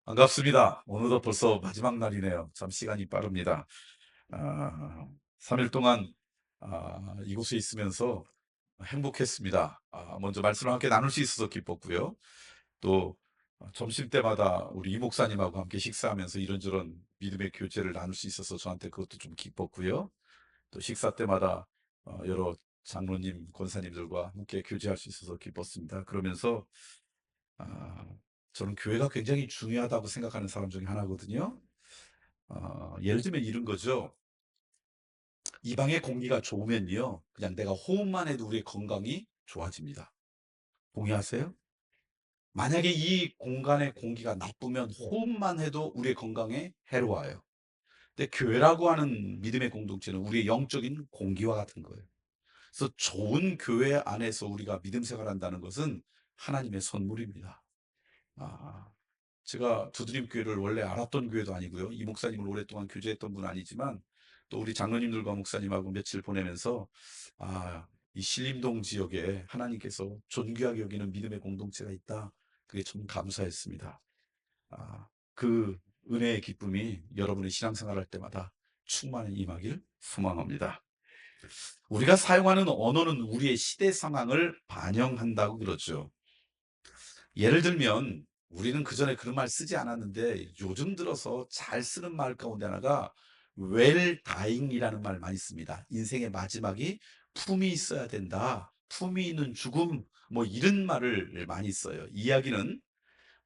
반갑습니다. 오늘도 벌써 마지막 날이네요. 참 시간이 빠릅니다. 아, 3일 동안 이곳에 있으면서 행복했습니다. 먼저 말씀을 함께 나눌 수 있어서 기뻤고요. 또 점심 때마다 우리 이 목사님하고 함께 식사하면서 이런저런 믿음의 교제를 나눌 수 있어서 저한테 그것도 좀 기뻤고요. 또 식사 때마다 여러 장로님, 권사님들과 함께 교제할 수 있어서 기뻤습니다. 그러면서 아, 저는 교회가 굉장히 중요하다고 생각하는 사람 중에 하나거든요. 예를 들면 이런 거죠. 이 방의 공기가 좋으면요. 그냥 내가 호흡만 해도 우리의 건강이 좋아집니다. 동의하세요? 만약에 이 공간의 공기가 나쁘면 호흡만 해도 우리의 건강에 해로워요. 근데 교회라고 하는 믿음의 공동체는 우리의 영적인 공기와 같은 거예요. 그래서 좋은 교회 안에서 우리가 믿음 생활한다는 것은 하나님의 선물입니다. 아, 제가 두드림 교회를 원래 알았던 교회도 아니고요. 이 목사님을 오랫동안 교제했던 분은 아니지만 또 우리 장로님들과 목사님하고 며칠 보내면서 이 신림동 지역에 하나님께서 존귀하게 여기는 믿음의 공동체가 있다. 그게 참 감사했습니다. 그 은혜의 기쁨이 여러분의 신앙생활 할 때마다 충만히 임하길 소망합니다. 우리가 사용하는 언어는 우리의 시대 상황을 반영한다고 그러죠. 예를 들면 우리는 그전에 그런 말 쓰지 않았는데 요즘 들어서 잘 쓰는 말 가운데 하나가 well dying이라는 말 많이 씁니다. 인생의 마지막이 품이 있어야 된다. 품이 있는 죽음 뭐 이런 말을 많이 써요. 이야기는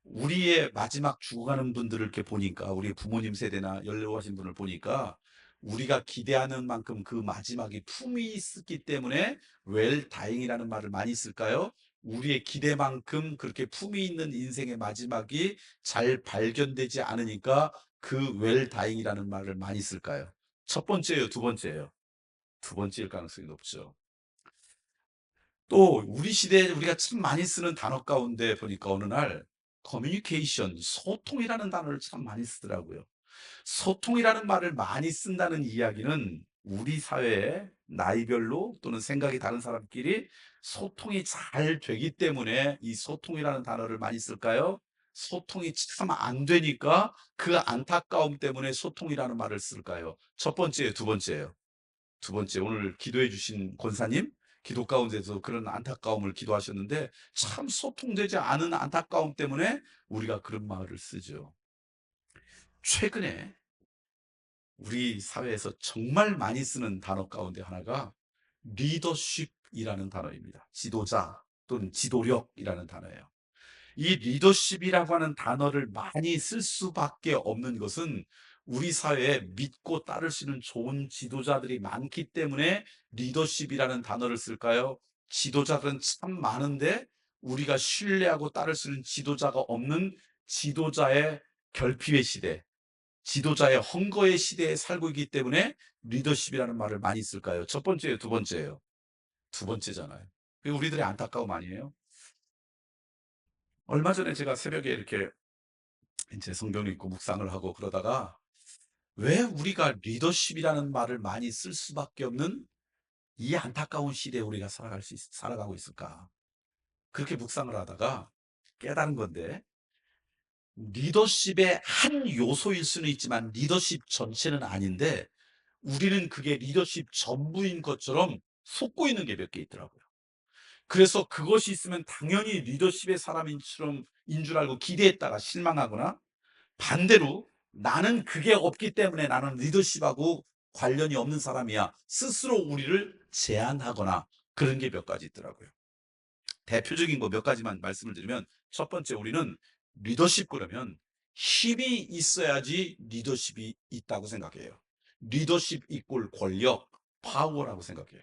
우리의 마지막 죽어가는 분들을 이렇게 보니까 우리 부모님 세대나 연로하신 분을 보니까 우리가 기대하는 만큼 그 마지막에 품이 있었기 때문에 well dying이라는 말을 많이 쓸까요? 우리의 기대만큼 그렇게 품이 있는 인생의 마지막이 잘 발견되지 않으니까 그 well dying이라는 말을 많이 쓸까요? 첫 번째예요, 두 번째예요? 두 번째일 가능성이 높죠. 또 우리 시대에 우리가 참 많이 쓰는 단어 가운데 보니까 어느 날 커뮤니케이션, 소통이라는 단어를 참 많이 쓰더라고요. 소통이라는 말을 많이 쓴다는 이야기는 우리 사회에 나이별로 또는 생각이 다른 사람끼리 소통이 잘 되기 때문에 이 소통이라는 단어를 많이 쓸까요? 소통이 참 안 되니까 그 안타까움 때문에 소통이라는 말을 쓸까요? 첫 번째예요, 두 번째예요? 두 번째, 오늘 기도해 주신 권사님, 기도 가운데서 그런 안타까움을 기도하셨는데 참 소통되지 않은 안타까움 때문에 우리가 그런 말을 쓰죠. 최근에 우리 사회에서 정말 많이 쓰는 단어 가운데 하나가 리더십이라는 단어입니다. 지도자 또는 지도력이라는 단어예요. 이 리더십이라고 하는 단어를 많이 쓸 수밖에 없는 것은 우리 사회에 믿고 따를 수 있는 좋은 지도자들이 많기 때문에 리더십이라는 단어를 쓸까요? 지도자들은 참 많은데 우리가 신뢰하고 따를 수 있는 지도자가 없는 지도자의 결핍의 시대, 지도자의 헝거의 시대에 살고 있기 때문에 리더십이라는 말을 많이 쓸까요? 첫 번째예요, 두 번째예요? 두 번째잖아요. 그게 우리들의 안타까움 아니에요? 얼마 전에 제가 새벽에 이렇게 이제 성경을 읽고 묵상을 하고 그러다가 왜 우리가 리더십이라는 말을 많이 쓸 수밖에 없는 이 안타까운 시대에 우리가 살아가고 있을까? 그렇게 묵상을 하다가 깨달은 건데 리더십의 한 요소일 수는 있지만 리더십 전체는 아닌데 우리는 그게 리더십 전부인 것처럼 속고 있는 게 몇 개 있더라고요. 그래서 그것이 있으면 당연히 리더십의 사람인처럼 인 줄 알고 기대했다가 실망하거나 반대로 나는 그게 없기 때문에 나는 리더십하고 관련이 없는 사람이야. 스스로 우리를 제한하거나 그런 게 몇 가지 있더라고요. 대표적인 거 몇 가지만 말씀을 드리면 첫 번째 우리는 리더십 그러면 힘이 있어야지 리더십이 있다고 생각해요. 리더십 이꼴 권력, 파워라고 생각해요.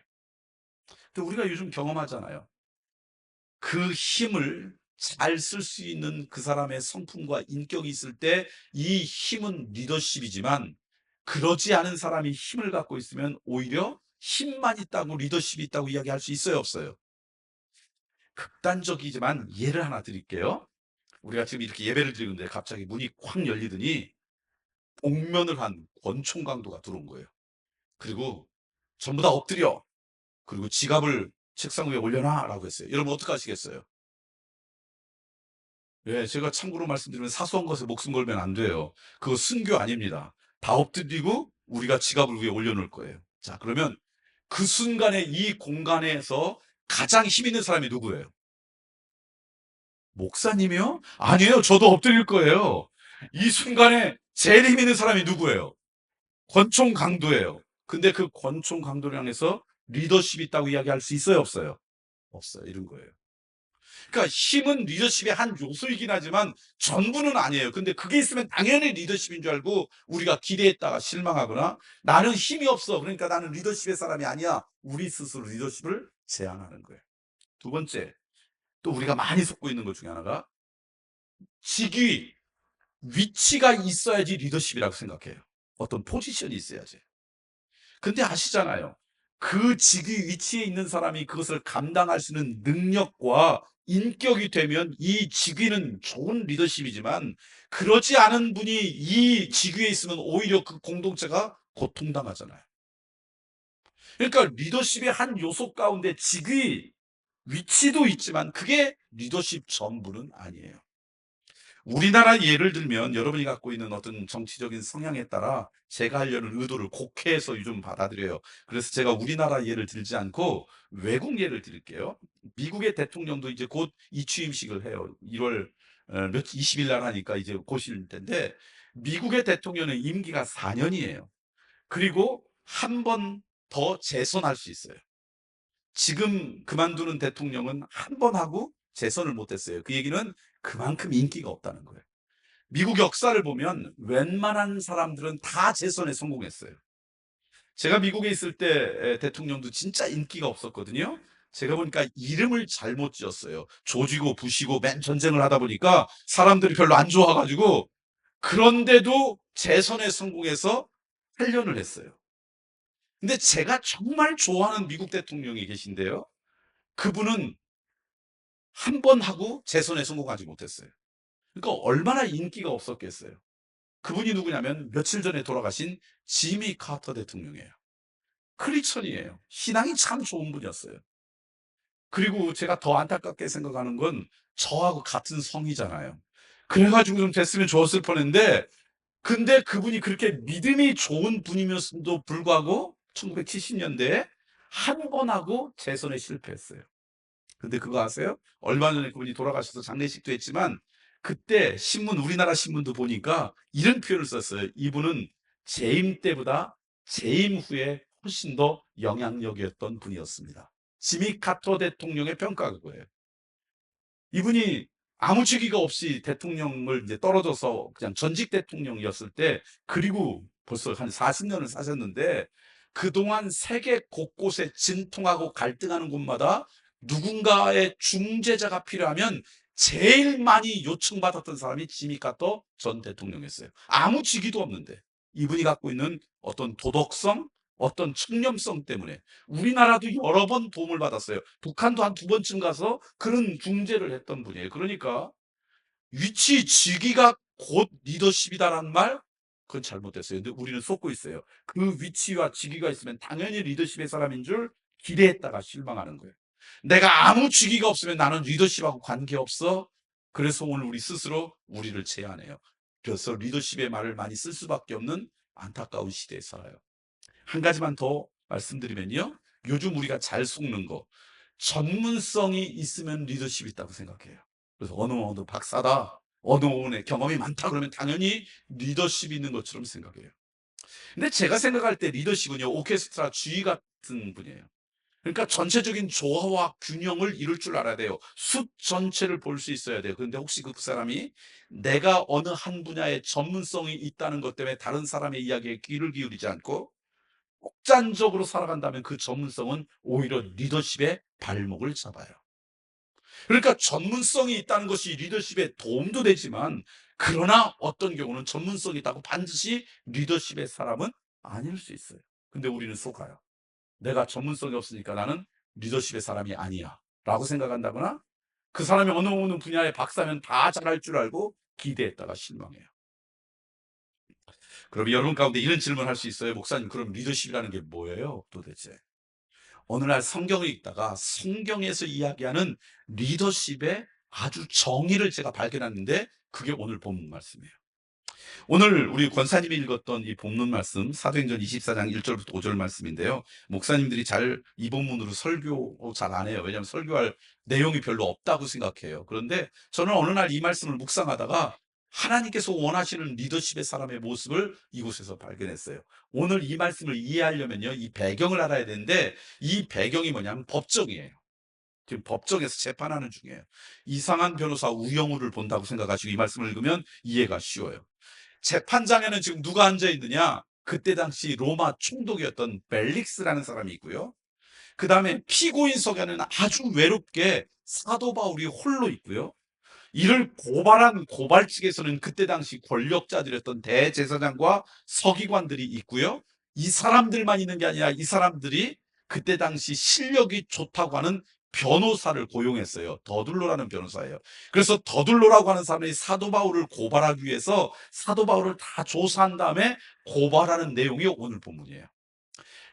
근데 우리가 요즘 경험하잖아요. 그 힘을 잘 쓸 수 있는 그 사람의 성품과 인격이 있을 때 이 힘은 리더십이지만 그러지 않은 사람이 힘을 갖고 있으면 오히려 힘만 있다고 리더십이 있다고 이야기할 수 있어요, 없어요? 극단적이지만 예를 하나 드릴게요. 우리가 지금 이렇게 예배를 드리는데 갑자기 문이 콱 열리더니 복면을 한 권총 강도가 들어온 거예요. 그리고 전부 다 엎드려. 그리고 지갑을 책상 위에 올려놔라고 했어요. 여러분 어떻게 하시겠어요? 예, 제가 참고로 말씀드리면 사소한 것에 목숨 걸면 안 돼요. 그거 순교 아닙니다. 다 엎드리고 우리가 지갑을 위에 올려놓을 거예요. 자, 그러면 그 순간에 이 공간에서 가장 힘 있는 사람이 누구예요? 목사님이요? 아니에요. 저도 엎드릴 거예요. 이 순간에 제일 힘 있는 사람이 누구예요? 권총 강도예요. 근데 그 권총 강도를 향해서 리더십이 있다고 이야기할 수 있어요, 없어요? 없어요. 이런 거예요. 그러니까 힘은 리더십의 한 요소이긴 하지만 전부는 아니에요. 근데 그게 있으면 당연히 리더십인 줄 알고 우리가 기대했다가 실망하거나 나는 힘이 없어. 그러니까 나는 리더십의 사람이 아니야. 우리 스스로 리더십을 제한하는 거예요. 두 번째, 또 우리가 많이 속고 있는 것 중에 하나가 직위, 위치가 있어야지 리더십이라고 생각해요. 어떤 포지션이 있어야지. 근데 아시잖아요. 그 직위 위치에 있는 사람이 그것을 감당할 수 있는 능력과 인격이 되면 이 직위는 좋은 리더십이지만 그러지 않은 분이 이 직위에 있으면 오히려 그 공동체가 고통당하잖아요. 그러니까 리더십의 한 요소 가운데 직위, 위치도 있지만 그게 리더십 전부는 아니에요. 우리나라 예를 들면 여러분이 갖고 있는 어떤 정치적인 성향에 따라 제가 하려는 의도를 곡해해서 요즘 받아들여요. 그래서 제가 우리나라 예를 들지 않고 외국 예를 드릴게요. 미국의 대통령도 이제 곧 이취임식을 해요. 1월 20일 날 하니까 이제 곧일 텐데 미국의 대통령은 임기가 4년이에요. 그리고 한 번 더 재선할 수 있어요. 지금 그만두는 대통령은 한 번 하고 재선을 못했어요. 그 얘기는 그만큼 인기가 없다는 거예요. 미국 역사를 보면 웬만한 사람들은 다 재선에 성공했어요. 제가 미국에 있을 때 대통령도 진짜 인기가 없었거든요. 제가 보니까 이름을 잘못 지었어요. 조지고 부시고 맨 전쟁을 하다 보니까 사람들이 별로 안 좋아가지고 그런데도 재선에 성공해서 8년을 했어요. 근데 제가 정말 좋아하는 미국 대통령이 계신데요. 그분은 한 번 하고 재선에 성공하지 못했어요. 그러니까 얼마나 인기가 없었겠어요. 그분이 누구냐면 며칠 전에 돌아가신 지미 카터 대통령이에요. 크리스천이에요. 신앙이 참 좋은 분이었어요. 그리고 제가 더 안타깝게 생각하는 건 저하고 같은 성이잖아요. 그래가지고 좀 됐으면 좋았을 뻔했는데 근데 그분이 그렇게 믿음이 좋은 분이면서도 불구하고 1970년대에 한 번 하고 재선에 실패했어요. 근데 그거 아세요? 얼마 전에 그분이 돌아가셔서 장례식도 했지만 그때 신문 우리나라 신문도 보니까 이런 표현을 썼어요. 이분은 재임 때보다 재임 후에 훨씬 더 영향력이었던 분이었습니다. 지미 카터 대통령의 평가가 그거예요. 이분이 아무 직위가 없이 대통령을 이제 떨어져서 그냥 전직 대통령이었을 때 그리고 벌써 한 40년을 사셨는데 그동안 세계 곳곳에 진통하고 갈등하는 곳마다 누군가의 중재자가 필요하면 제일 많이 요청받았던 사람이 지미 카터 전 대통령이었어요. 아무 직위도 없는데 이분이 갖고 있는 어떤 도덕성, 어떤 측량성 때문에 우리나라도 여러 번 도움을 받았어요. 북한도 한 2번쯤 가서 그런 중재를 했던 분이에요. 그러니까 위치 직위가 곧 리더십이다라는 말 그건 잘못됐어요. 근데 우리는 속고 있어요. 그 위치와 직위가 있으면 당연히 리더십의 사람인 줄 기대했다가 실망하는 거예요. 내가 아무 직위가 없으면 나는 리더십하고 관계없어. 그래서 오늘 우리 스스로 우리를 제한해요. 그래서 리더십의 말을 많이 쓸 수밖에 없는 안타까운 시대에 살아요. 한 가지만 더 말씀드리면요. 요즘 우리가 잘 속는 거. 전문성이 있으면 리더십이 있다고 생각해요. 그래서 어느 박사다. 어느 부분에 경험이 많다 그러면 당연히 리더십이 있는 것처럼 생각해요. 근데 제가 생각할 때 리더십은요. 오케스트라 주의 같은 분이에요. 그러니까 전체적인 조화와 균형을 이룰 줄 알아야 돼요. 숲 전체를 볼 수 있어야 돼요. 그런데 혹시 그 사람이 내가 어느 한 분야에 전문성이 있다는 것 때문에 다른 사람의 이야기에 귀를 기울이지 않고 독단적으로 살아간다면 그 전문성은 오히려 리더십의 발목을 잡아요. 그러니까 전문성이 있다는 것이 리더십에 도움도 되지만 그러나 어떤 경우는 전문성이 있다고 반드시 리더십의 사람은 아닐 수 있어요. 근데 우리는 속아요. 내가 전문성이 없으니까 나는 리더십의 사람이 아니야 라고 생각한다거나 그 사람이 어느 분야의 박사면 다 잘할 줄 알고 기대했다가 실망해요. 그럼 여러분 가운데 이런 질문을 할 수 있어요. 목사님, 그럼 리더십이라는 게 뭐예요 도대체? 어느 날 성경을 읽다가 성경에서 이야기하는 리더십의 아주 정의를 제가 발견했는데 그게 오늘 본문 말씀이에요. 오늘 우리 권사님이 읽었던 이 본문 말씀 사도행전 24장 1절부터 5절 말씀인데요. 목사님들이 잘 이 본문으로 설교 잘 안 해요. 왜냐하면 설교할 내용이 별로 없다고 생각해요. 그런데 저는 어느 날 이 말씀을 묵상하다가 하나님께서 원하시는 리더십의 사람의 모습을 이곳에서 발견했어요. 오늘 이 말씀을 이해하려면요, 이 배경을 알아야 되는데 이 배경이 뭐냐면 법정이에요. 지금 법정에서 재판하는 중이에요. 이상한 변호사 우영우를 본다고 생각하시고 이 말씀을 읽으면 이해가 쉬워요. 재판장에는 지금 누가 앉아 있느냐? 그때 당시 로마 총독이었던 벨릭스라는 사람이 있고요. 그 다음에 피고인석에는 아주 외롭게 사도 바울이 홀로 있고요. 이를 고발한 고발측에서는 그때 당시 권력자들이었던 대제사장과 서기관들이 있고요. 이 사람들만 있는 게 아니라 이 사람들이 그때 당시 실력이 좋다고 하는 변호사를 고용했어요. 더둘로라는 변호사예요. 그래서 더둘로라고 하는 사람이 사도 바울을 고발하기 위해서 사도 바울을 다 조사한 다음에 고발하는 내용이 오늘 본문이에요.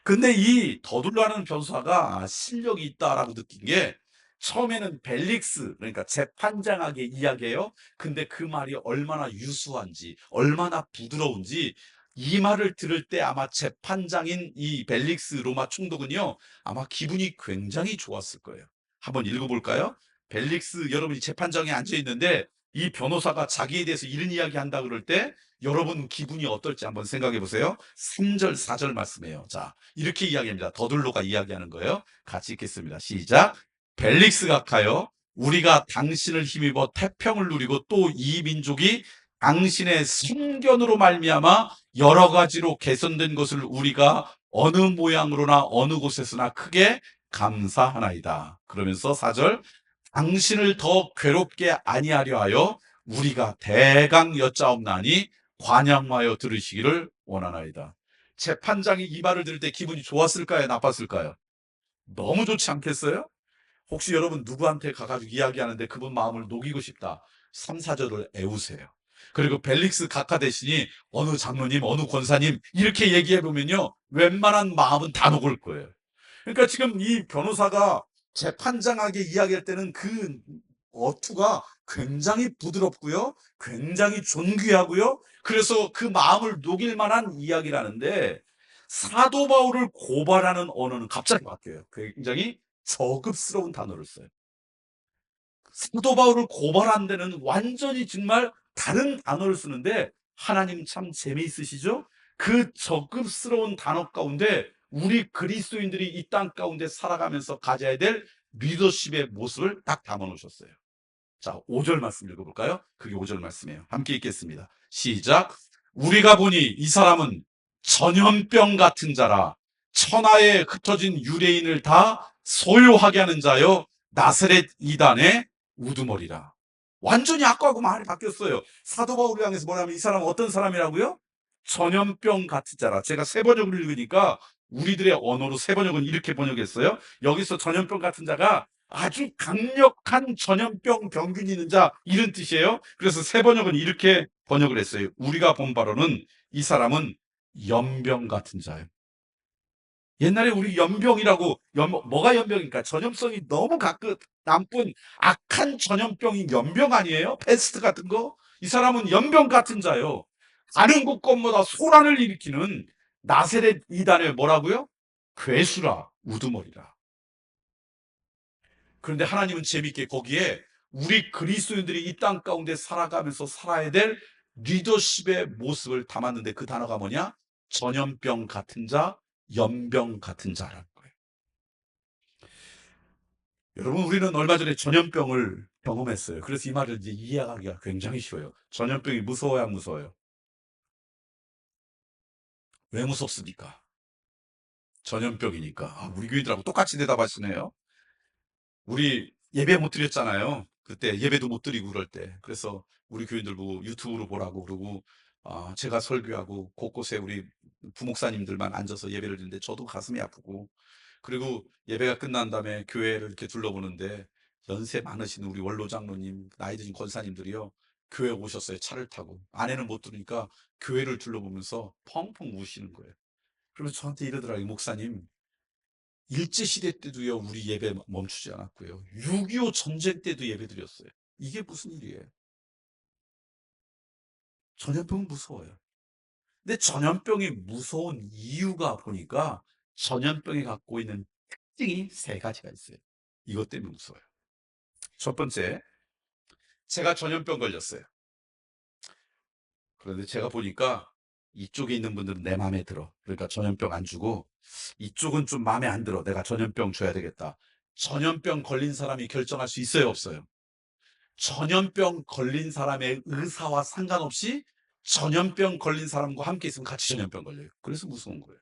근데 이 더둘로라는 변호사가 실력이 있다라고 느낀 게 처음에는 벨릭스, 그러니까 재판장에게 이야기해요. 근데 그 말이 얼마나 유수한지, 얼마나 부드러운지 이 말을 들을 때 아마 재판장인 이 벨릭스 로마 총독은요, 아마 기분이 굉장히 좋았을 거예요. 한번 읽어볼까요? 벨릭스, 여러분이 재판장에 앉아 있는데 이 변호사가 자기에 대해서 이런 이야기 한다 그럴 때 여러분 기분이 어떨지 한번 생각해 보세요. 3절, 4절 말씀이에요. 자, 이렇게 이야기합니다. 더둘로가 이야기하는 거예요. 같이 읽겠습니다. 시작. 벨릭스 각하여, 우리가 당신을 힘입어 태평을 누리고 또 이 민족이 당신의 선견으로 말미암아 여러 가지로 개선된 것을 우리가 어느 모양으로나 어느 곳에서나 크게 감사하나이다. 그러면서 4절, 당신을 더 괴롭게 아니하려 하여 우리가 대강 여짜옵나니 관양하여 들으시기를 원하나이다. 재판장이 이 말을 들을 때 기분이 좋았을까요? 나빴을까요? 너무 좋지 않겠어요? 혹시 여러분 누구한테 가가지고 이야기하는데 그분 마음을 녹이고 싶다. 3, 4절을 애우세요. 그리고 벨릭스 각하 대신이 어느 장로님, 어느 권사님 이렇게 얘기해 보면요, 웬만한 마음은 다 녹을 거예요. 그러니까 지금 이 변호사가 재판장에게 이야기할 때는 그 어투가 굉장히 부드럽고요, 굉장히 존귀하고요. 그래서 그 마음을 녹일 만한 이야기라는데 사도 바울을 고발하는 언어는 갑자기 바뀌어요. 굉장히 저급스러운 단어를 써요. 사도 바울을 고발한 데는 완전히 정말 다른 단어를 쓰는데 하나님 참 재미있으시죠? 그 저급스러운 단어 가운데 우리 그리스도인들이 이 땅 가운데 살아가면서 가져야 될 리더십의 모습을 딱 담아 놓으셨어요. 자, 5절 말씀 읽어볼까요? 그게 5절 말씀이에요. 함께 읽겠습니다. 시작. 우리가 보니 이 사람은 전염병 같은 자라, 천하에 흩어진 유대인을 다 소유하게 하는 자여 나사렛 이단의 우두머리라. 완전히 아까하고 말이 바뀌었어요. 사도 바울을 향해서 뭐냐면 이 사람은 어떤 사람이라고요? 전염병 같은 자라. 제가 세 번역을 읽으니까 우리들의 언어로 세 번역은 이렇게 번역했어요. 여기서 전염병 같은 자가 아주 강력한 전염병 병균이 있는 자, 이런 뜻이에요. 그래서 세 번역은 이렇게 번역을 했어요. 우리가 본 바로는 이 사람은 연병 같은 자예요. 옛날에 우리 연병이라고, 뭐가 연병입니까? 전염성이 너무 나쁜 악한 전염병이 연병 아니에요? 패스트 같은 거? 이 사람은 연병 같은 자요. 가는 곳곳마다 소란을 일으키는 나세렛 이단의 뭐라고요? 괴수라, 우두머리라. 그런데 하나님은 재밌게 거기에 우리 그리스도인들이 이 땅 가운데 살아가면서 살아야 될 리더십의 모습을 담았는데 그 단어가 뭐냐? 전염병 같은 자, 연병 같은 자라는 거예요. 여러분, 우리는 얼마 전에 전염병을 경험했어요. 그래서 이 말을 이제 이해하기가 굉장히 쉬워요. 전염병이 무서워야 안 무서워요? 왜 무섭습니까? 전염병이니까. 아, 우리 교인들하고 똑같이 대답하시네요. 우리 예배 못 드렸잖아요. 그때 예배도 못 드리고 그럴 때. 그래서 우리 교인들 보고 유튜브로 보라고 그러고, 제가 설교하고 곳곳에 우리 부목사님들만 앉아서 예배를 드리는데 저도 가슴이 아프고, 그리고 예배가 끝난 다음에 교회를 이렇게 둘러보는데 연세 많으신 우리 원로 장로님, 나이 드신 권사님들이요, 교회 오셨어요. 차를 타고. 안에는 못 들으니까 교회를 둘러보면서 펑펑 우시는 거예요. 그러면서 저한테 이러더라고요. 목사님, 일제시대 때도요, 우리 예배 멈추지 않았고요. 6.25 전쟁 때도 예배 드렸어요. 이게 무슨 일이에요? 전염병은 무서워요. 근데 전염병이 무서운 이유가 보니까 전염병이 갖고 있는 특징이 세 가지가 있어요. 이것 때문에 무서워요. 첫 번째, 제가 전염병 걸렸어요. 그런데 제가 보니까 이쪽에 있는 분들은 내 마음에 들어. 그러니까 전염병 안 주고 이쪽은 좀 마음에 안 들어. 내가 전염병 줘야 되겠다. 전염병 걸린 사람이 결정할 수 있어요, 없어요? 전염병 걸린 사람의 의사와 상관없이 전염병 걸린 사람과 함께 있으면 같이 전염병 걸려요. 그래서 무서운 거예요.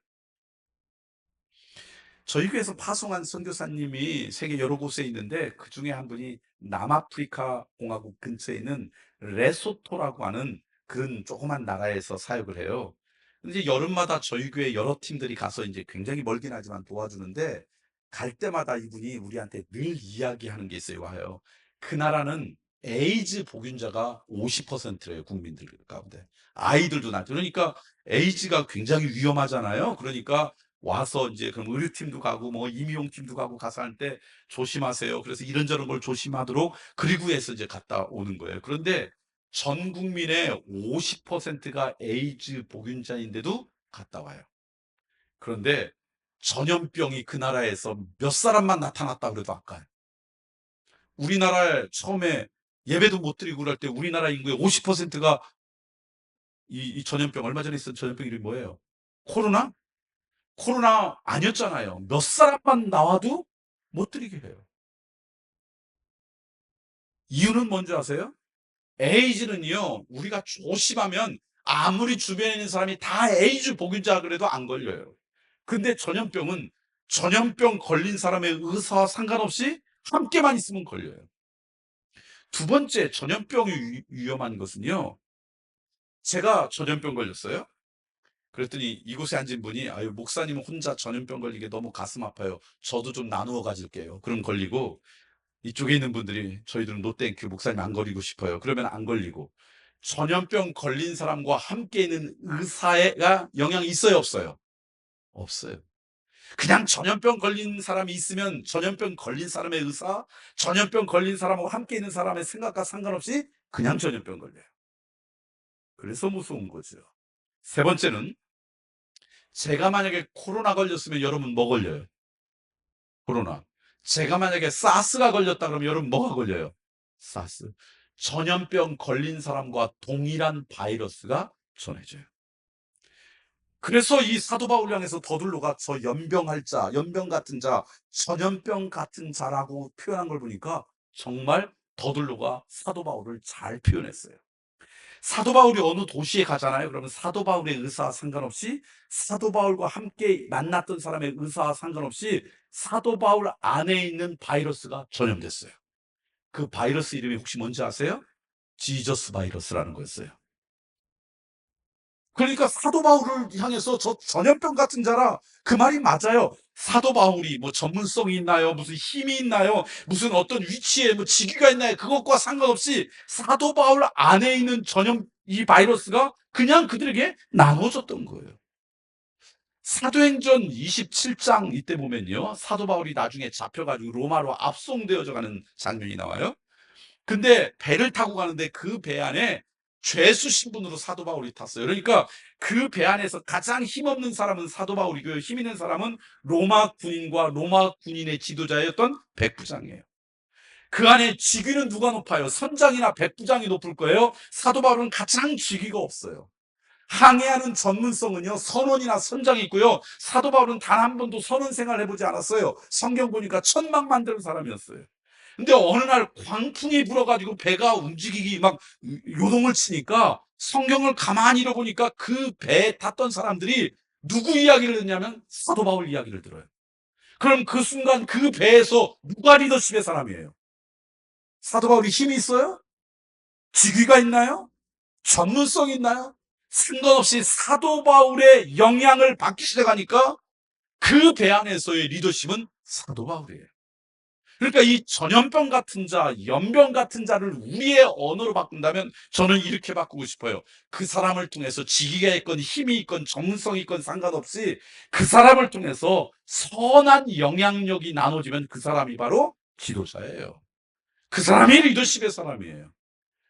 저희 교회에서 파송한 선교사님이 세계 여러 곳에 있는데 그 중에 한 분이 남아프리카 공화국 근처에 있는 레소토라고 하는 그런 조그만 나라에서 사역을 해요. 근데 이제 여름마다 저희 교회 여러 팀들이 가서 이제 굉장히 멀긴 하지만 도와주는데 갈 때마다 이분이 우리한테 늘 이야기하는 게 있어요. 와요. 그 나라는 에이즈 보균자가 50%래요. 국민들 가운데. 아이들도 낳죠. 그러니까 에이즈가 굉장히 위험하잖아요. 그러니까 와서 이제 그럼 의료팀도 가고 뭐 임의용팀도 가고 가서 할 때 조심하세요. 그래서 이런저런 걸 조심하도록 그리고 해서 이제 갔다 오는 거예요. 그런데 전 국민의 50%가 에이즈 보균자인데도 갔다 와요. 그런데 전염병이 그 나라에서 몇 사람만 나타났다 그래도 안 가요. 우리나라에 처음에 예배도 못 드리고 그럴 때 우리나라 인구의 50%가 이 전염병 얼마 전에 있었던 전염병 이름이 뭐예요? 코로나? 코로나 아니었잖아요. 몇 사람만 나와도 못 드리게 해요. 이유는 뭔지 아세요? 에이즈는요, 우리가 조심하면 아무리 주변에 있는 사람이 다 에이즈 보균자 그래도 안 걸려요. 근데 전염병은 전염병 걸린 사람의 의사와 상관없이 함께만 있으면 걸려요. 두 번째, 전염병이 위험한 것은요, 제가 전염병 걸렸어요. 그랬더니 이곳에 앉은 분이 아유 목사님 혼자 전염병 걸리게 너무 가슴 아파요. 저도 좀 나누어 가질게요. 그럼 걸리고 이쪽에 있는 분들이 저희들은 노땡큐 목사님 안 걸리고 싶어요. 그러면 안 걸리고 전염병 걸린 사람과 함께 있는 의사가 영향이 있어요, 없어요? 없어요. 그냥 전염병 걸린 사람이 있으면 전염병 걸린 사람의 의사, 전염병 걸린 사람하고 함께 있는 사람의 생각과 상관없이 그냥 전염병 걸려요. 그래서 무서운 거죠. 세 번째는 제가 만약에 코로나 걸렸으면 여러분 뭐 걸려요? 코로나. 제가 만약에 사스가 걸렸다 그러면 여러분 뭐가 걸려요? 사스. 전염병 걸린 사람과 동일한 바이러스가 전해져요. 그래서 이 사도 바울 향해서 더둘로가 저 연병할 자, 연병 같은 자, 전염병 같은 자라고 표현한 걸 보니까 정말 더둘로가 사도 바울을 잘 표현했어요. 사도 바울이 어느 도시에 가잖아요. 그러면 사도 바울의 의사와 상관없이 사도 바울과 함께 만났던 사람의 의사와 상관없이 사도 바울 안에 있는 바이러스가 전염됐어요. 그 바이러스 이름이 혹시 뭔지 아세요? 지저스 바이러스라는 거였어요. 그러니까 사도 바울을 향해서 저 전염병 같은 자라 그 말이 맞아요. 사도 바울이 뭐 전문성이 있나요? 무슨 힘이 있나요? 무슨 어떤 위치에 뭐 직위가 있나요? 그것과 상관없이 사도 바울 안에 있는 전염 이 바이러스가 그냥 그들에게 나눠졌던 거예요. 사도행전 27장 이때 보면요. 사도 바울이 나중에 잡혀가지고 로마로 압송되어져 가는 장면이 나와요. 근데 배를 타고 가는데 그 배 안에 죄수 신분으로 사도 바울이 탔어요. 그러니까 그 배 안에서 가장 힘없는 사람은 사도 바울이고요. 힘 있는 사람은 로마 군인과 로마 군인의 지도자였던 백부장이에요. 그 안에 직위는 누가 높아요? 선장이나 백부장이 높을 거예요. 사도 바울은 가장 직위가 없어요. 항해하는 전문성은요, 선원이나 선장이 있고요. 사도 바울은 단 한 번도 선원 생활 해보지 않았어요. 성경 보니까 천막 만드는 사람이었어요. 근데 어느 날 광풍이 불어가지고 배가 움직이기 막 요동을 치니까 성경을 가만히 읽어보니까 그 배에 탔던 사람들이 누구 이야기를 듣냐면 사도 바울 이야기를 들어요. 그럼 그 순간 그 배에서 누가 리더십의 사람이에요? 사도 바울이 힘이 있어요? 직위가 있나요? 전문성이 있나요? 상관없이 사도 바울의 영향을 받기 시작하니까 그 배 안에서의 리더십은 사도 바울이에요. 그러니까 이 전염병 같은 자, 연병 같은 자를 우리의 언어로 바꾼다면 저는 이렇게 바꾸고 싶어요. 그 사람을 통해서 지기가 있건 힘이 있건 전문성이 있건 상관없이 그 사람을 통해서 선한 영향력이 나눠지면 그 사람이 바로 지도자예요. 그 사람이 리더십의 사람이에요.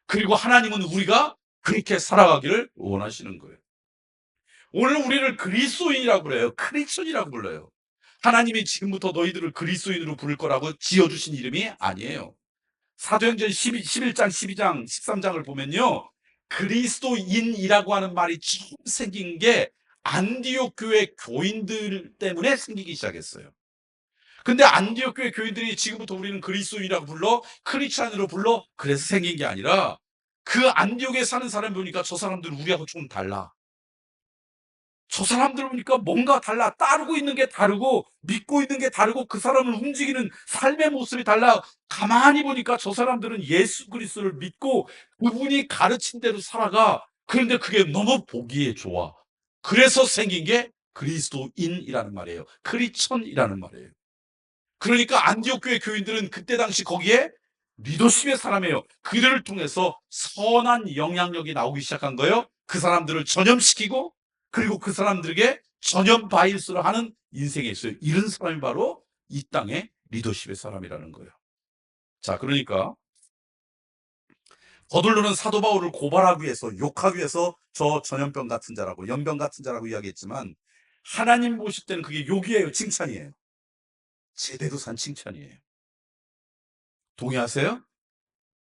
그리고 하나님은 우리가 그렇게 살아가기를 원하시는 거예요. 오늘 우리를 그리스도인이라고 그래요. 크리스천이라고 불러요. 하나님이 지금부터 너희들을 그리스도인으로 부를 거라고 지어주신 이름이 아니에요. 사도행전 11장, 12장, 13장을 보면요. 그리스도인이라고 하는 말이 처음 생긴 게 안디옥 교회 교인들 때문에 생기기 시작했어요. 근데 안디옥 교회 교인들이 지금부터 우리는 그리스도인이라고 불러, 크리스찬으로 불러, 그래서 생긴 게 아니라 그 안디옥에 사는 사람 보니까 저 사람들은 우리하고 좀 달라. 저 사람들 보니까 뭔가 달라. 따르고 있는 게 다르고 믿고 있는 게 다르고 그 사람을 움직이는 삶의 모습이 달라. 가만히 보니까 저 사람들은 예수 그리스도를 믿고 그분이 가르친 대로 살아가. 그런데 그게 너무 보기에 좋아. 그래서 생긴 게 그리스도인이라는 말이에요. 크리스천이라는 말이에요. 그러니까 안디옥 교회 교인들은 그때 당시 거기에 리더십의 사람이에요. 그들을 통해서 선한 영향력이 나오기 시작한 거예요. 그 사람들을 전염시키고 그리고 그 사람들에게 전염 바이러스를 하는 인생에 있어요. 이런 사람이 바로 이 땅의 리더십의 사람이라는 거예요. 자, 그러니까 거들로는 사도 바울을 고발하기 위해서 욕하기 위해서 저 전염병 같은 자라고 연병 같은 자라고 이야기했지만 하나님 보실 때는 그게 욕이에요. 칭찬이에요. 제대로 산 칭찬이에요. 동의하세요?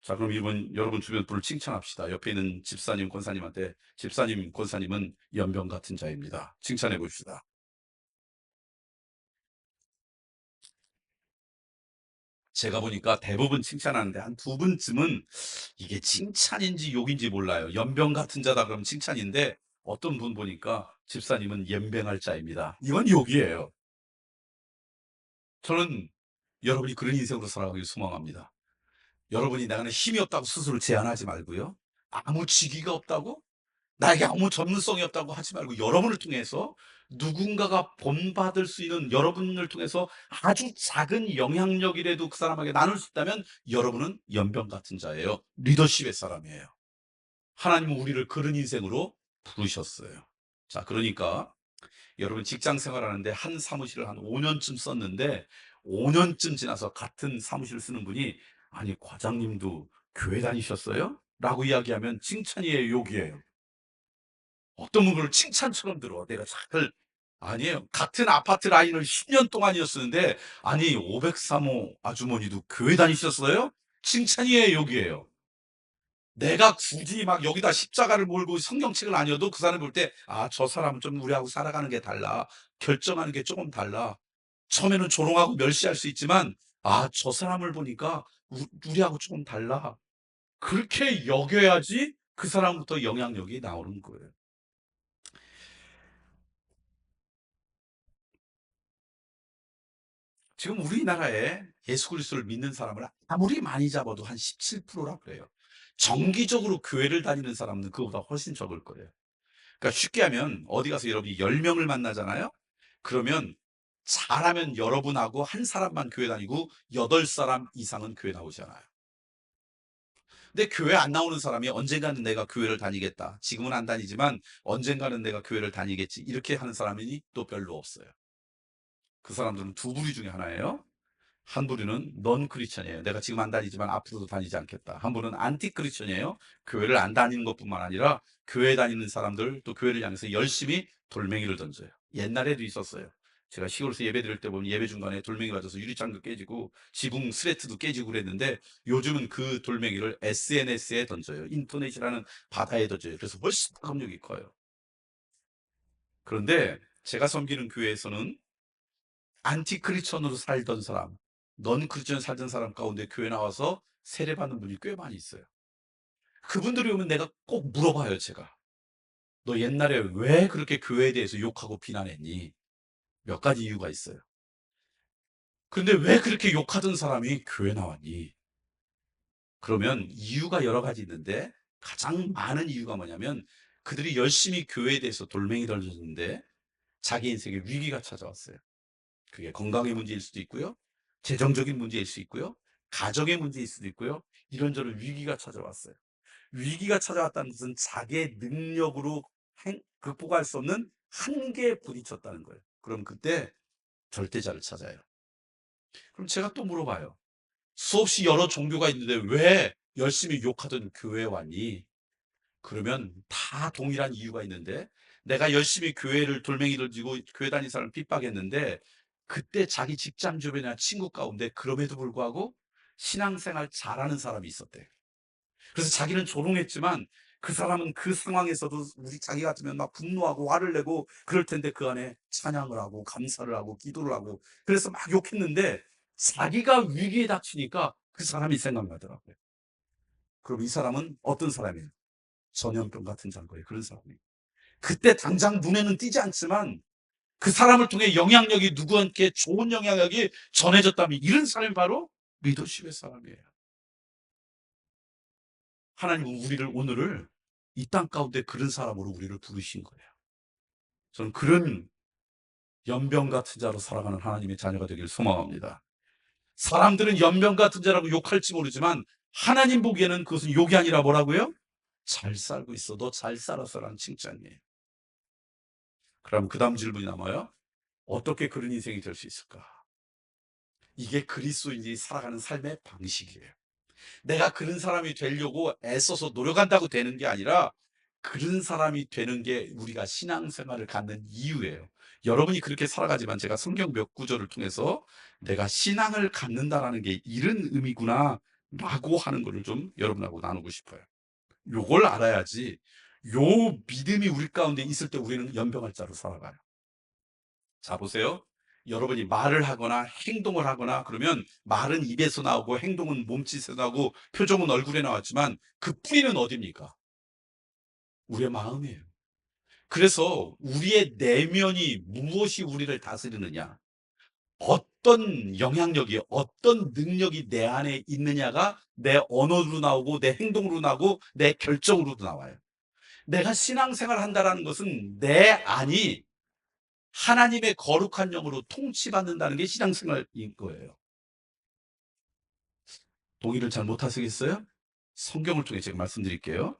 자, 그럼 이번 여러분 주변 분을 칭찬합시다. 옆에 있는 집사님, 권사님한테 집사님, 권사님은 연병 같은 자입니다. 칭찬해 봅시다. 제가 보니까 대부분 칭찬하는데 한 두 분쯤은 이게 칭찬인지 욕인지 몰라요. 연병 같은 자다 그러면 칭찬인데 어떤 분 보니까 집사님은 연병할 자입니다. 이건 욕이에요. 저는 여러분이 그런 인생으로 살아가길 소망합니다. 여러분이 나는 힘이 없다고 스스로 제한하지 말고요. 아무 직위가 없다고 나에게 아무 전문성이 없다고 하지 말고 여러분을 통해서 누군가가 본받을 수 있는 여러분을 통해서 아주 작은 영향력이라도 그 사람에게 나눌 수 있다면 여러분은 연병 같은 자예요. 리더십의 사람이에요. 하나님은 우리를 그런 인생으로 부르셨어요. 자, 그러니까 여러분 직장 생활하는데 한 사무실을 한 5년쯤 썼는데 5년쯤 지나서 같은 사무실을 쓰는 분이 아니 과장님도 교회 다니셨어요? 라고 이야기하면 칭찬이에요, 욕이에요? 어떤 분 그걸 칭찬처럼 들어. 내가 잘 아니에요. 같은 아파트 라인을 10년 동안이었었는데 아니 503호 아주머니도 교회 다니셨어요? 칭찬이에요, 욕이에요? 내가 굳이 막 여기다 십자가를 몰고 성경책을 아니어도 그 사람 볼 때 아, 저 사람은 좀 우리하고 살아가는 게 달라. 결정하는 게 조금 달라. 처음에는 조롱하고 멸시할 수 있지만 아, 저 사람을 보니까 우리하고 조금 달라. 그렇게 여겨야지 그 사람부터 영향력이 나오는 거예요. 지금 우리나라에 예수 그리스도를 믿는 사람을 아무리 많이 잡아도 한 17%라 그래요. 정기적으로 교회를 다니는 사람은 그거보다 훨씬 적을 거예요. 그러니까 쉽게 하면 어디 가서 여러분이 10명을 만나잖아요. 그러면 잘하면 여러분하고 한 사람만 교회 다니고 8사람 이상은 교회 나오잖아요. 근데 교회 안 나오는 사람이 언젠가는 내가 교회를 다니겠다. 지금은 안 다니지만 언젠가는 내가 교회를 다니겠지. 이렇게 하는 사람이 또 별로 없어요. 그 사람들은 두 부류 중에 하나예요. 한 부류는 넌 크리스천이에요. 내가 지금 안 다니지만 앞으로도 다니지 않겠다. 한 부류는 안티 크리스천이에요. 교회를 안 다니는 것뿐만 아니라 교회 다니는 사람들 또 교회를 향해서 열심히 돌멩이를 던져요. 옛날에도 있었어요. 제가 시골에서 예배 드릴 때 보면 예배 중간에 돌멩이 맞아서 유리창도 깨지고 지붕 스레트도 깨지고 그랬는데 요즘은 그 돌멩이를 SNS에 던져요. 인터넷이라는 바다에 던져요. 그래서 훨씬 파급력이 커요. 그런데 제가 섬기는 교회에서는 안티 크리스천으로 살던 사람, 넌 크리스천 살던 사람 가운데 교회 나와서 세례받는 분이 꽤 많이 있어요. 그분들이 오면 내가 꼭 물어봐요, 제가. 너 옛날에 왜 그렇게 교회에 대해서 욕하고 비난했니? 몇 가지 이유가 있어요. 근데 왜 그렇게 욕하던 사람이 교회 나왔니? 그러면 이유가 여러 가지 있는데 가장 많은 이유가 뭐냐면 그들이 열심히 교회에 대해서 돌멩이 던졌는데 자기 인생에 위기가 찾아왔어요. 그게 건강의 문제일 수도 있고요. 재정적인 문제일 수 있고요. 가정의 문제일 수도 있고요. 이런저런 위기가 찾아왔어요. 위기가 찾아왔다는 것은 자기의 능력으로 극복할 수 없는 한계에 부딪혔다는 거예요. 그럼 그때 절대자를 찾아요. 그럼 제가 또 물어봐요. 수없이 여러 종교가 있는데 왜 열심히 욕하던 교회에 왔니? 그러면 다 동일한 이유가 있는데, 내가 열심히 교회를 돌멩이를 쥐고 교회 다니는 사람을 핍박했는데 그때 자기 직장 주변이나 친구 가운데 그럼에도 불구하고 신앙생활 잘하는 사람이 있었대. 그래서 자기는 조롱했지만 그 사람은 그 상황에서도 우리 자기 같으면 막 분노하고 화를 내고 그럴 텐데 그 안에 찬양을 하고 감사를 하고 기도를 하고 그래서 막 욕했는데 자기가 위기에 닥치니까 그 사람이 생각나더라고요. 그럼 이 사람은 어떤 사람이에요? 전염병 같은 자인 거예요. 그런 사람이. 그때 당장 눈에는 띄지 않지만 그 사람을 통해 영향력이 누구한테 좋은 영향력이 전해졌다면 이런 사람이 바로 리더십의 사람이에요. 하나님은 우리를 오늘을 이 땅 가운데 그런 사람으로 우리를 부르신 거예요. 저는 그런 연병 같은 자로 살아가는 하나님의 자녀가 되길 소망합니다. 사람들은 연병 같은 자라고 욕할지 모르지만 하나님 보기에는 그것은 욕이 아니라 뭐라고요? 잘 살고 있어. 너 잘 살아서라는 칭찬이에요. 그럼 그 다음 질문이 남아요. 어떻게 그런 인생이 될 수 있을까? 이게 그리스도인이 살아가는 삶의 방식이에요. 내가 그런 사람이 되려고 애써서 노력한다고 되는 게 아니라 그런 사람이 되는 게 우리가 신앙생활을 갖는 이유예요. 여러분이 그렇게 살아가지만 제가 성경 몇 구절을 통해서 내가 신앙을 갖는다라는 게 이런 의미구나 라고 하는 거를 좀 여러분하고 나누고 싶어요. 요걸 알아야지 요 믿음이 우리 가운데 있을 때 우리는 연병할 자로 살아가요. 자, 보세요. 여러분이 말을 하거나 행동을 하거나 그러면 말은 입에서 나오고 행동은 몸짓에서 나오고 표정은 얼굴에 나왔지만 그 뿌리는 어디입니까? 우리의 마음이에요. 그래서 우리의 내면이 무엇이 우리를 다스리느냐, 어떤 영향력이, 어떤 능력이 내 안에 있느냐가 내 언어로 나오고 내 행동으로 나오고 내 결정으로도 나와요. 내가 신앙생활을 한다는 것은 내 안이 하나님의 거룩한 영으로 통치받는다는 게 신앙생활인 거예요. 동의를 잘 못하시겠어요? 성경을 통해 제가 말씀드릴게요.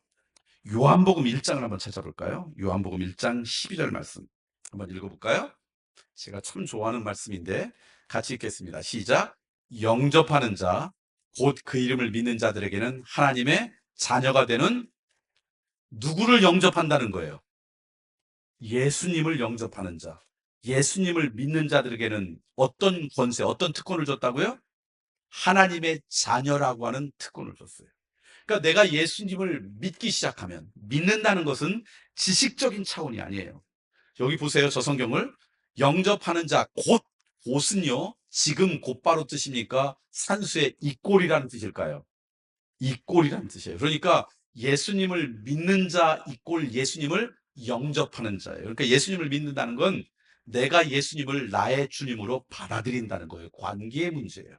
요한복음 1장을 한번 찾아볼까요? 요한복음 1장 12절 말씀 한번 읽어볼까요? 제가 참 좋아하는 말씀인데 같이 읽겠습니다. 시작. 영접하는 자, 곧 그 이름을 믿는 자들에게는 하나님의 자녀가 되는 누구를 영접한다는 거예요? 예수님을 영접하는 자. 예수님을 믿는 자들에게는 어떤 권세, 어떤 특권을 줬다고요? 하나님의 자녀라고 하는 특권을 줬어요. 그러니까 내가 예수님을 믿기 시작하면, 믿는다는 것은 지식적인 차원이 아니에요. 여기 보세요. 저 성경을 영접하는 자, 곧은요 지금 곧바로 뜻입니까? 산수의 이꼴이라는 뜻일까요? 이꼴이라는 뜻이에요. 그러니까 예수님을 믿는 자 이꼴 예수님을 영접하는 자예요. 그러니까 예수님을 믿는다는 건 내가 예수님을 나의 주님으로 받아들인다는 거예요. 관계의 문제예요.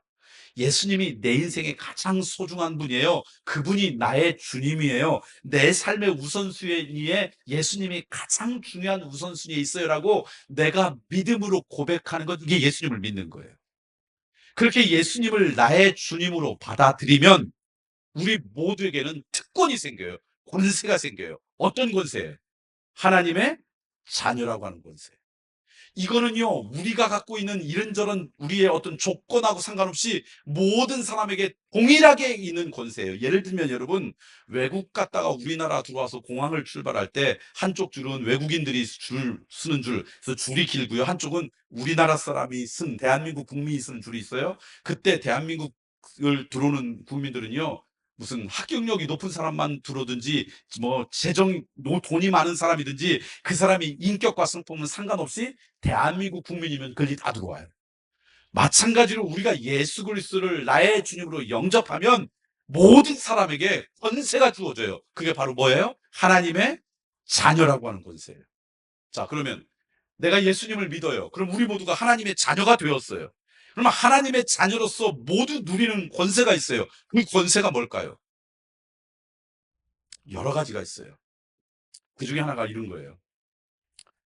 예수님이 내 인생의 가장 소중한 분이에요. 그분이 나의 주님이에요. 내 삶의 우선순위에 예수님이 가장 중요한 우선순위에 있어요라고 내가 믿음으로 고백하는 것, 이게 예수님을 믿는 거예요. 그렇게 예수님을 나의 주님으로 받아들이면 우리 모두에게는 특권이 생겨요. 권세가 생겨요. 어떤 권세? 하나님의 자녀라고 하는 권세. 이거는요, 우리가 갖고 있는 이런저런 우리의 어떤 조건하고 상관없이 모든 사람에게 동일하게 있는 권세예요. 예를 들면 여러분, 외국 갔다가 우리나라 들어와서 공항을 출발할 때 한쪽 줄은 외국인들이 줄 서는 줄, 그래서 줄이 길고요. 한쪽은 우리나라 사람이 쓴 대한민국 국민이 쓰는 줄이 있어요. 그때 대한민국을 들어오는 국민들은요, 무슨 학경력이 높은 사람만 들어오든지 뭐 돈이 많은 사람이든지 그 사람이 인격과 성품은 상관없이 대한민국 국민이면 거기 다 들어와요. 마찬가지로 우리가 예수 그리스도를 나의 주님으로 영접하면 모든 사람에게 권세가 주어져요. 그게 바로 뭐예요? 하나님의 자녀라고 하는 권세예요. 자, 그러면 내가 예수님을 믿어요. 그럼 우리 모두가 하나님의 자녀가 되었어요. 그러면 하나님의 자녀로서 모두 누리는 권세가 있어요. 그 권세가 뭘까요? 여러 가지가 있어요. 그 중에 하나가 이런 거예요.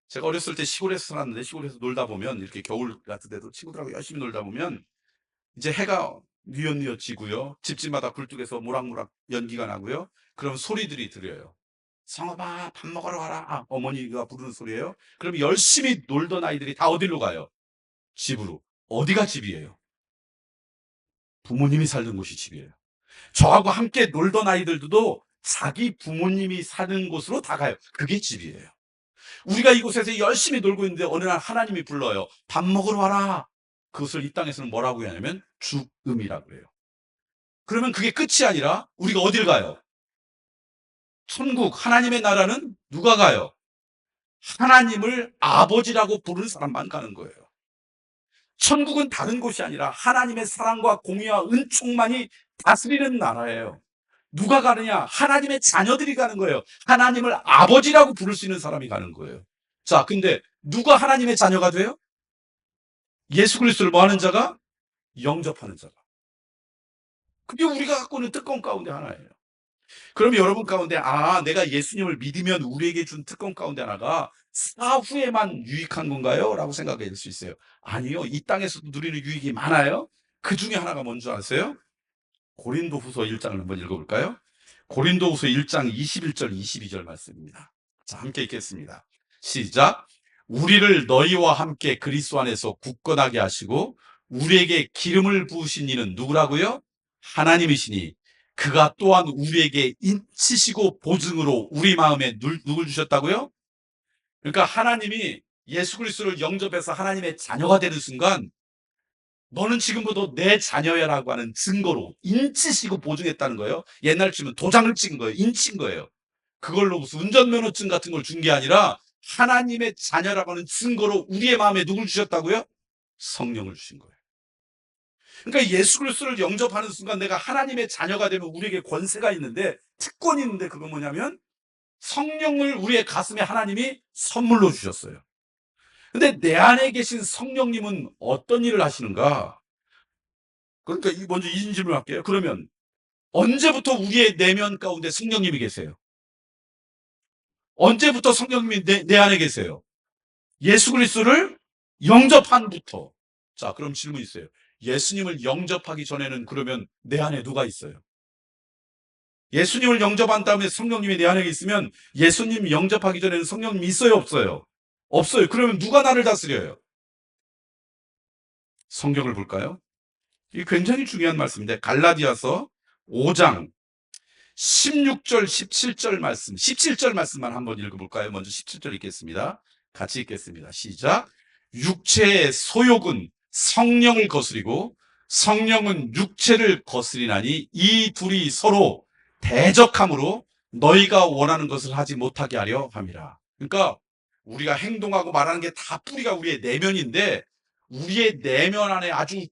제가 어렸을 때 시골에서 살았는데 시골에서 놀다 보면 이렇게 겨울 같은 데도 친구들하고 열심히 놀다 보면 이제 해가 뉘엿뉘엿 지고요. 집집마다 굴뚝에서 모락모락 연기가 나고요. 그럼 소리들이 들려요. 성업아, 밥 먹으러 가라. 어머니가 부르는 소리예요. 그럼 열심히 놀던 아이들이 다 어디로 가요? 집으로. 어디가 집이에요? 부모님이 살던 곳이 집이에요. 저하고 함께 놀던 아이들도 자기 부모님이 사는 곳으로 다 가요. 그게 집이에요. 우리가 이곳에서 열심히 놀고 있는데 어느 날 하나님이 불러요. 밥 먹으러 와라. 그것을 이 땅에서는 뭐라고 하냐면 죽음이라고 해요. 그러면 그게 끝이 아니라 우리가 어딜 가요? 천국, 하나님의 나라는 누가 가요? 하나님을 아버지라고 부르는 사람만 가는 거예요. 천국은 다른 곳이 아니라 하나님의 사랑과 공의와 은총만이 다스리는 나라예요. 누가 가느냐? 하나님의 자녀들이 가는 거예요. 하나님을 아버지라고 부를 수 있는 사람이 가는 거예요. 자, 근데 누가 하나님의 자녀가 돼요? 예수 그리스도를 뭐 하는 자가? 영접하는 자가. 그게 우리가 갖고 있는 특권 가운데 하나예요. 그럼 여러분 가운데 내가 예수님을 믿으면 우리에게 준 특권 가운데 하나가 사후에만 유익한 건가요? 라고 생각해 볼 수 있어요. 아니요. 이 땅에서도 누리는 유익이 많아요. 그 중에 하나가 뭔지 아세요? 고린도후서 1장을 한번 읽어볼까요? 고린도후서 1장 21절 22절 말씀입니다. 자, 함께 읽겠습니다. 시작. 우리를 너희와 함께 그리스도 안에서 굳건하게 하시고 우리에게 기름을 부으신 이는 누구라고요? 하나님이시니 그가 또한 우리에게 인치시고 보증으로 우리 마음에 누굴 주셨다고요? 그러니까 하나님이 예수 그리스도를 영접해서 하나님의 자녀가 되는 순간 너는 지금부터 내 자녀야라고 하는 증거로 인치시고 보증했다는 거예요. 옛날 치면 도장을 찍은 거예요. 인친 거예요. 그걸로 무슨 운전면허증 같은 걸 준 게 아니라 하나님의 자녀라고 하는 증거로 우리의 마음에 누굴 주셨다고요? 성령을 주신 거예요. 그러니까 예수 그리스도를 영접하는 순간 내가 하나님의 자녀가 되면 우리에게 권세가 있는데 특권이 있는데 그건 뭐냐면 성령을 우리의 가슴에 하나님이 선물로 주셨어요. 근데 내 안에 계신 성령님은 어떤 일을 하시는가? 그러니까 먼저 이 질문을 할게요. 그러면 언제부터 우리의 내면 가운데 성령님이 계세요? 언제부터 성령님이 내 안에 계세요? 예수 그리스도를 영접한부터. 자, 그럼 질문 있어요. 예수님을 영접하기 전에는 그러면 내 안에 누가 있어요? 예수님을 영접한 다음에 성령님이 내 안에 있으면 예수님 영접하기 전에는 성령님이 있어요, 없어요? 없어요. 그러면 누가 나를 다스려요? 성경을 볼까요? 이게 굉장히 중요한 말씀인데 갈라디아서 5장 16절, 17절 말씀, 17절 말씀만 한번 읽어볼까요? 먼저 17절 읽겠습니다. 같이 읽겠습니다. 시작. 육체의 소욕은 성령을 거스리고 성령은 육체를 거스리나니 이 둘이 서로 대적함으로 너희가 원하는 것을 하지 못하게 하려 함이라. 그러니까 우리가 행동하고 말하는 게 다 뿌리가 우리의 내면인데 우리의 내면 안에 아주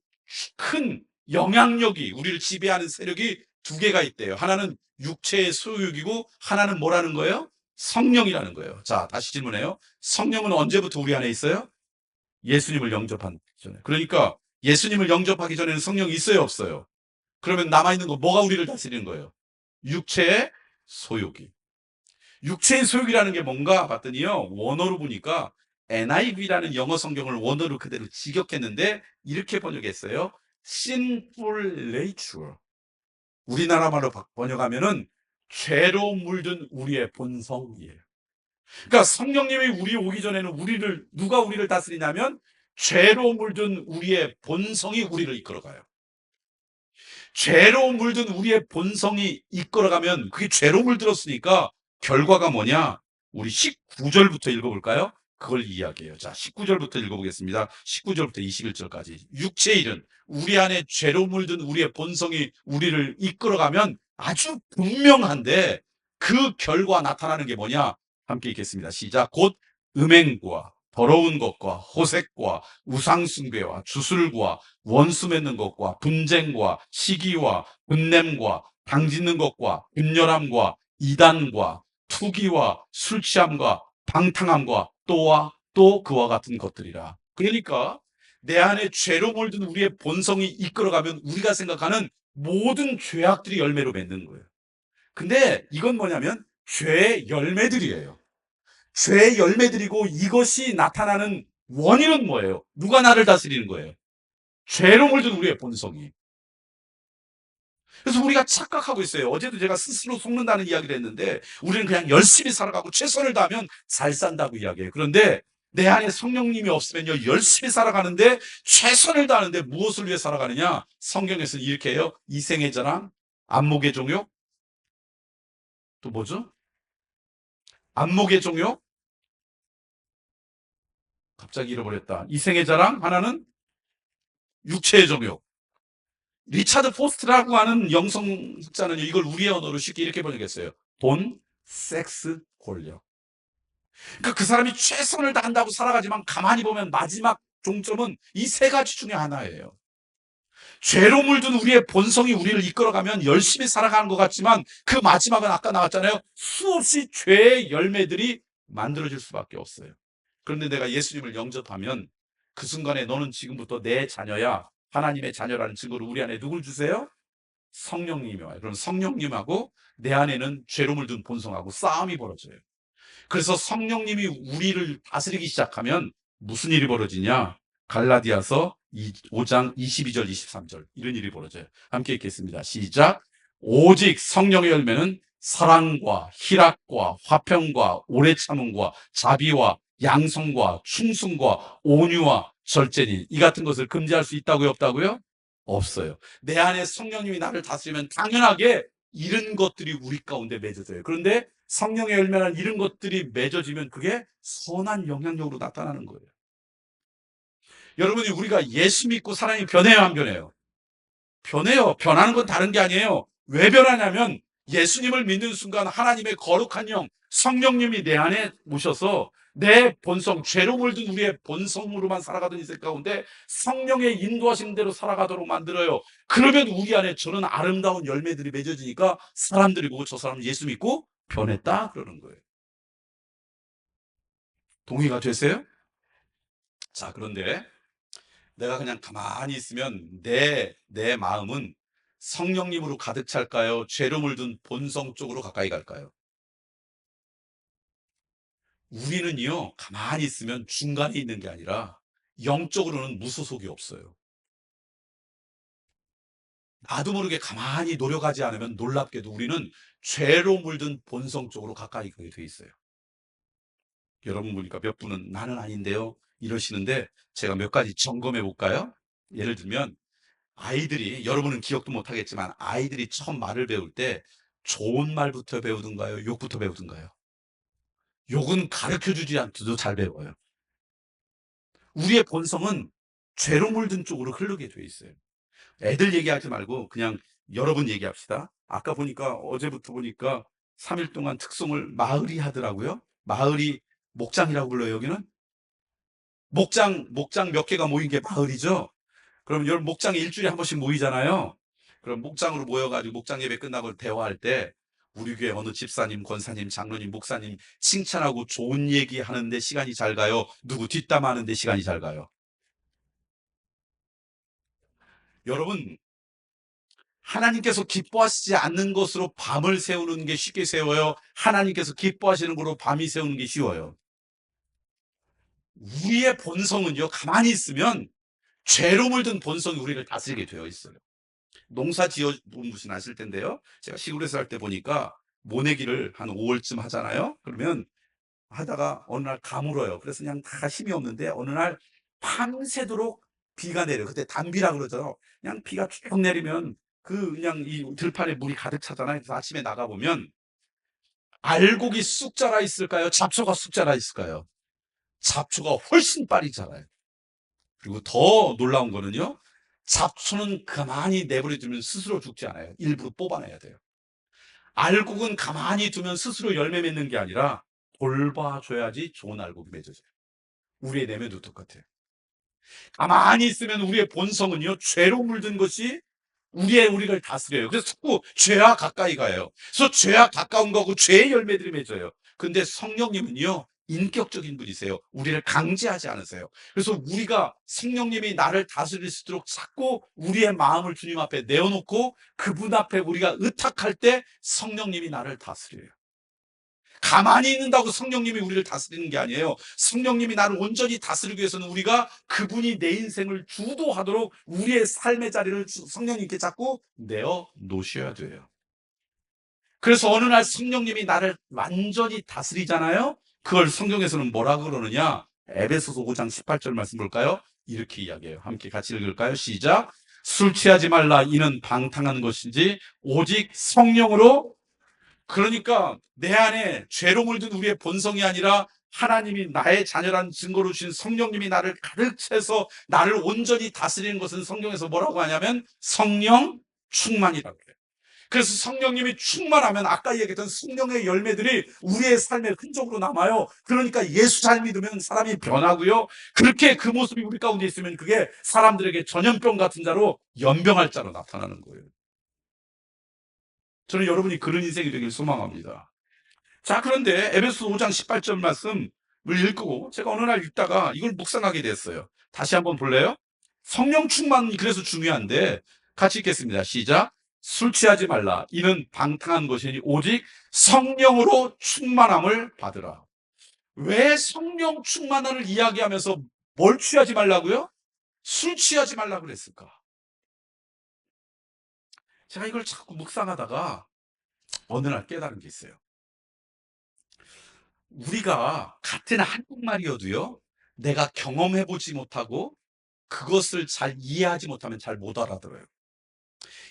큰 영향력이 우리를 지배하는 세력이 두 개가 있대요. 하나는 육체의 소욕이고 하나는 뭐라는 거예요? 성령이라는 거예요. 자, 다시 질문해요. 성령은 언제부터 우리 안에 있어요? 예수님을 영접하기 전에. 그러니까 예수님을 영접하기 전에는 성령이 있어요, 없어요? 그러면 남아있는 거 뭐가 우리를 다스리는 거예요? 육체의 소욕이. 육체의 소욕이라는 게 뭔가 봤더니요. 원어로 보니까 NIV라는 영어 성경을 원어로 그대로 직역했는데 이렇게 번역했어요. sinful nature. 우리나라 말로 번역하면은 죄로 물든 우리의 본성이에요. 그러니까 성령님이 우리 오기 전에는 누가 우리를 다스리냐면 죄로 물든 우리의 본성이 우리를 이끌어가요. 죄로 물든 우리의 본성이 이끌어가면 그게 죄로 물들었으니까 결과가 뭐냐? 우리 19절부터 읽어볼까요? 그걸 이야기해요. 자, 19절부터 읽어보겠습니다. 19절부터 21절까지. 육체의 일은 우리 안에 죄로 물든 우리의 본성이 우리를 이끌어가면 아주 분명한데 그 결과 나타나는 게 뭐냐? 함께 읽겠습니다. 시작. 곧 음행과 더러운 것과 호색과 우상숭배와 주술과 원수 맺는 것과 분쟁과 시기와 분냄과 당짓는 것과 분열함과 이단과 투기와 술 취함과 방탕함과 또 그와 같은 것들이라. 그러니까 내 안에 죄로 몰든 우리의 본성이 이끌어가면 우리가 생각하는 모든 죄악들이 열매로 맺는 거예요. 근데 이건 뭐냐면 죄의 열매들이에요. 죄의 열매들이고 이것이 나타나는 원인은 뭐예요? 누가 나를 다스리는 거예요? 죄로 물든 우리의 본성이. 그래서 우리가 착각하고 있어요. 어제도 제가 스스로 속는다는 이야기를 했는데 우리는 그냥 열심히 살아가고 최선을 다하면 잘 산다고 이야기해요. 그런데 내 안에 성령님이 없으면요, 열심히 살아가는데, 최선을 다하는데 무엇을 위해 살아가느냐? 성경에서는 이렇게 해요. 이생의 자랑, 안목의 종욕, 또 뭐죠? 안목의 종욕? 갑자기 잃어버렸다. 이생의 자랑, 하나는 육체의 종욕. 리차드 포스트라고 하는 영성학자는 이걸 우리의 언어로 쉽게 이렇게 번역했어요. 돈, 섹스, 권력. 그러니까 그 사람이 최선을 다한다고 살아가지만 가만히 보면 마지막 종점은 이 세 가지 중에 하나예요. 죄로 물든 우리의 본성이 우리를 이끌어가면 열심히 살아가는 것 같지만 그 마지막은 아까 나왔잖아요. 수없이 죄의 열매들이 만들어질 수밖에 없어요. 그런데 내가 예수님을 영접하면 그 순간에 너는 지금부터 내 자녀야, 하나님의 자녀라는 증거를 우리 안에 누굴 주세요? 성령님이 와요. 그럼 성령님하고 내 안에는 죄로 물든 본성하고 싸움이 벌어져요. 그래서 성령님이 우리를 다스리기 시작하면 무슨 일이 벌어지냐? 갈라디아서 5장 22절 23절 이런 일이 벌어져요. 함께 읽겠습니다. 시작. 오직 성령의 열매는 사랑과 희락과 화평과 오래 참음과 자비와 양성과 충성과 온유와 절제니 이 같은 것을 금지할 수 있다고요, 없다고요? 없어요. 내 안에 성령님이 나를 다스리면 당연하게 이런 것들이 우리 가운데 맺어져요. 그런데 성령의 열매는 이런 것들이 맺어지면 그게 선한 영향력으로 나타나는 거예요. 여러분이 우리가 예수 믿고 사람이 변해요, 안 변해요? 변해요. 변하는 건 다른 게 아니에요. 왜 변하냐면 예수님을 믿는 순간 하나님의 거룩한 영, 성령님이 내 안에 오셔서 내 본성, 죄로 물든 우리의 본성으로만 살아가던 인생 가운데 성령의 인도하신 대로 살아가도록 만들어요. 그러면 우리 안에 저는 아름다운 열매들이 맺어지니까 사람들이 보고 저 사람은 예수 믿고 변했다 그러는 거예요. 동의가 되세요? 자, 그런데 내가 그냥 가만히 있으면 내 마음은 성령님으로 가득 찰까요? 죄로 물든 본성 쪽으로 가까이 갈까요? 우리는요, 가만히 있으면 중간에 있는 게 아니라 영적으로는 무소속이 없어요. 나도 모르게 가만히 노력하지 않으면 놀랍게도 우리는 죄로 물든 본성 쪽으로 가까이 가게 돼 있어요. 여러분 보니까 몇 분은 나는 아닌데요 이러시는데 제가 몇 가지 점검해 볼까요? 예를 들면 아이들이, 여러분은 기억도 못 하겠지만 아이들이 처음 말을 배울 때 좋은 말부터 배우든가요? 욕부터 배우든가요? 욕은 가르쳐 주지 않고도 잘 배워요. 우리의 본성은 죄로 물든 쪽으로 흐르게 돼 있어요. 애들 얘기하지 말고 그냥 여러분 얘기합시다. 아까 보니까 어제부터 보니까 3일 동안 특송을 마을이 하더라고요. 마을이 목장이라고 불러요, 여기는? 목장 몇 개가 모인 게 마을이죠. 그럼 여러분 목장에 일주일에 한 번씩 모이잖아요. 그럼 목장으로 모여가지고 목장 예배 끝나고 대화할 때 우리 교회 어느 집사님, 권사님, 장로님, 목사님 칭찬하고 좋은 얘기 하는데 시간이 잘 가요? 누구 뒷담하는데 시간이 잘 가요? 여러분, 하나님께서 기뻐하시지 않는 것으로 밤을 세우는 게 쉽게 세워요? 하나님께서 기뻐하시는 것으로 밤이 세우는 게 쉬워요? 우리의 본성은요, 가만히 있으면 죄로 물든 본성이 우리를 다스리게 되어 있어요. 농사 지어 본 분이 아실 텐데요. 제가 시골에서 살 때 보니까 모내기를 한 5월쯤 하잖아요. 그러면 하다가 어느 날 가물어요. 그래서 그냥 다 힘이 없는데 어느 날 밤새도록 비가 내려요. 그때 단비라 그러죠. 그냥 비가 쭉 내리면 그냥 이 들판에 물이 가득 차잖아요. 그래서 아침에 나가 보면 알곡이 쑥 자라 있을까요? 잡초가 쑥 자라 있을까요? 잡초가 훨씬 빨리 자라요. 그리고 더 놀라운 거는요. 잡초는 가만히 내버려 두면 스스로 죽지 않아요. 일부러 뽑아내야 돼요. 알곡은 가만히 두면 스스로 열매 맺는 게 아니라 돌봐줘야지 좋은 알곡이 맺어져요. 우리의 내면도 똑같아요. 가만히 있으면 우리의 본성은요, 죄로 물든 것이 우리를 다스려요. 그래서 자꾸 죄와 가까이 가요. 그래서 죄와 가까운 거고 죄의 열매들이 맺어요. 근데 성령님은요, 인격적인 분이세요. 우리를 강제하지 않으세요. 그래서 우리가 성령님이 나를 다스릴 수 있도록 자꾸 우리의 마음을 주님 앞에 내어놓고 그분 앞에 우리가 의탁할 때 성령님이 나를 다스려요. 가만히 있는다고 성령님이 우리를 다스리는 게 아니에요. 성령님이 나를 온전히 다스리기 위해서는 우리가 그분이 내 인생을 주도하도록 우리의 삶의 자리를 성령님께 자꾸 내어 놓으셔야 돼요. 그래서 어느 날 성령님이 나를 완전히 다스리잖아요. 그걸 성경에서는 뭐라고 그러느냐? 에베소서 5장 18절 말씀 볼까요? 이렇게 이야기해요. 함께 같이 읽을까요? 시작. 술 취하지 말라. 이는 방탕한 것이지 오직 성령으로. 그러니까 내 안에 죄로 물든 우리의 본성이 아니라 하나님이 나의 자녀라는 증거로 주신 성령님이 나를 가득 채서 나를 온전히 다스리는 것은 성경에서 뭐라고 하냐면 성령 충만이라고 해요. 그래서 성령님이 충만하면 아까 얘기했던 성령의 열매들이 우리의 삶의 흔적으로 남아요. 그러니까 예수 잘 믿으면 사람이 변하고요. 그렇게 그 모습이 우리 가운데 있으면 그게 사람들에게 전염병 같은 자로 연병할 자로 나타나는 거예요. 저는 여러분이 그런 인생이 되길 소망합니다. 자, 그런데 에베소 5장 18절 말씀을 읽고 제가 어느 날 읽다가 이걸 묵상하게 됐어요. 다시 한번 볼래요? 성령 충만이 그래서 중요한데 같이 읽겠습니다. 시작. 술 취하지 말라. 이는 방탕한 것이니 오직 성령으로 충만함을 받으라. 왜 성령 충만함을 이야기하면서 뭘 취하지 말라고요? 술 취하지 말라고 그랬을까? 제가 이걸 자꾸 묵상하다가 어느 날 깨달은 게 있어요. 우리가 같은 한국말이어도요, 내가 경험해보지 못하고 그것을 잘 이해하지 못하면 잘 못 알아들어요.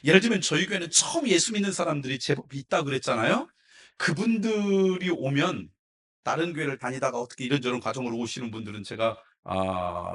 예를 들면 저희 교회는 처음 예수 믿는 사람들이 제법 있다고 그랬잖아요. 그분들이 오면 다른 교회를 다니다가 어떻게 이런저런 과정으로 오시는 분들은 제가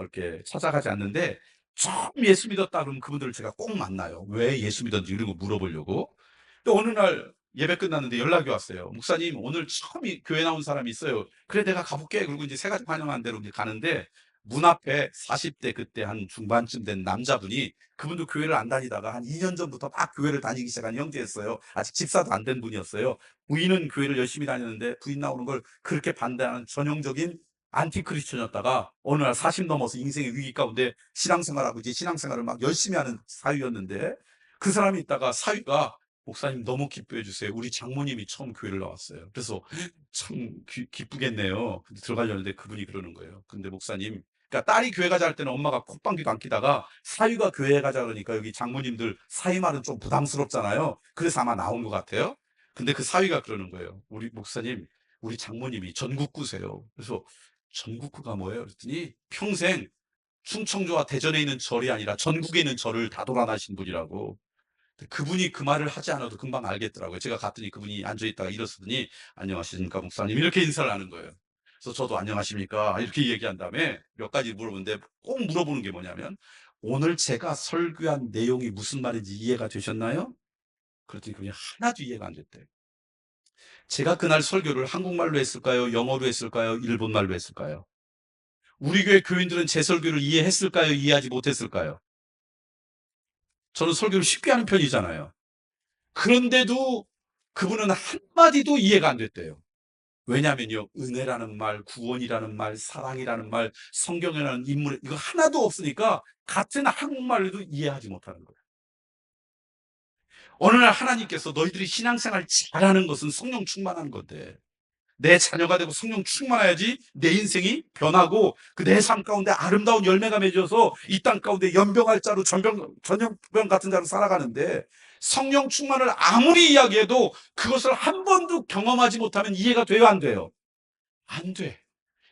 이렇게 찾아가지 않는데 처음 예수 믿었다 그러면 그분들을 제가 꼭 만나요. 왜 예수 믿었는지 이런 거 물어보려고. 또 어느 날 예배 끝났는데 연락이 왔어요. 목사님, 오늘 처음 교회 나온 사람이 있어요. 그래, 내가 가볼게. 그리고 이제 세 가지 환영한 대로 이제 가는데 문 앞에 40대 그때 한 중반쯤 된 남자분이, 그분도 교회를 안 다니다가 한 2년 전부터 막 교회를 다니기 시작한 형제였어요. 아직 집사도 안 된 분이었어요. 부인은 교회를 열심히 다녔는데 부인 나오는 걸 그렇게 반대하는 전형적인 안티크리스천이었다가 어느 날 40 넘어서 인생의 위기 가운데 신앙생활하고 이제 신앙생활을 막 열심히 하는 사위였는데, 그 사람이 있다가 사위가 목사님 너무 기뻐해 주세요. 우리 장모님이 처음 교회를 나왔어요. 그래서 참 기쁘겠네요. 근데 들어가려는데 그분이 그러는 거예요. 근데 목사님, 그러니까 딸이 교회 가자 할 때는 엄마가 콧방귀도 안 끼다가 사위가 교회 가자 그러니까 여기 장모님들 사위 말은 좀 부담스럽잖아요. 그래서 아마 나온 것 같아요. 근데 그 사위가 그러는 거예요. 우리 목사님, 우리 장모님이 전국구세요. 그래서 전국구가 뭐예요? 그랬더니 평생 충청도와 대전에 있는 절이 아니라 전국에 있는 절을 다 돌아다니신 분이라고. 그분이 그 말을 하지 않아도 금방 알겠더라고요. 제가 갔더니 그분이 앉아있다가 일어서더니 안녕하십니까 목사님 이렇게 인사를 하는 거예요. 그래서 저도 안녕하십니까 이렇게 얘기한 다음에 몇 가지 물어보는데 꼭 물어보는 게 뭐냐면, 오늘 제가 설교한 내용이 무슨 말인지 이해가 되셨나요? 그랬더니 그분이 하나도 이해가 안 됐대요. 제가 그날 설교를 한국말로 했을까요? 영어로 했을까요? 일본말로 했을까요? 우리 교회 교인들은 제 설교를 이해했을까요? 이해하지 못했을까요? 저는 설교를 쉽게 하는 편이잖아요. 그런데도 그분은 한마디도 이해가 안 됐대요. 왜냐면요, 은혜라는 말, 구원이라는 말, 사랑이라는 말, 성경이라는 인물, 이거 하나도 없으니까 같은 한국말로도 이해하지 못하는 거예요. 어느 날 하나님께서 너희들이 신앙생활 잘하는 것은 성령 충만한 건데, 내 자녀가 되고 성령 충만해야지 내 인생이 변하고 그 내 삶 가운데 아름다운 열매가 맺어서 이 땅 가운데 연병할 자로 전염병 같은 자로 살아가는데, 성령 충만을 아무리 이야기해도 그것을 한 번도 경험하지 못하면 이해가 돼요, 안 돼요? 안 돼.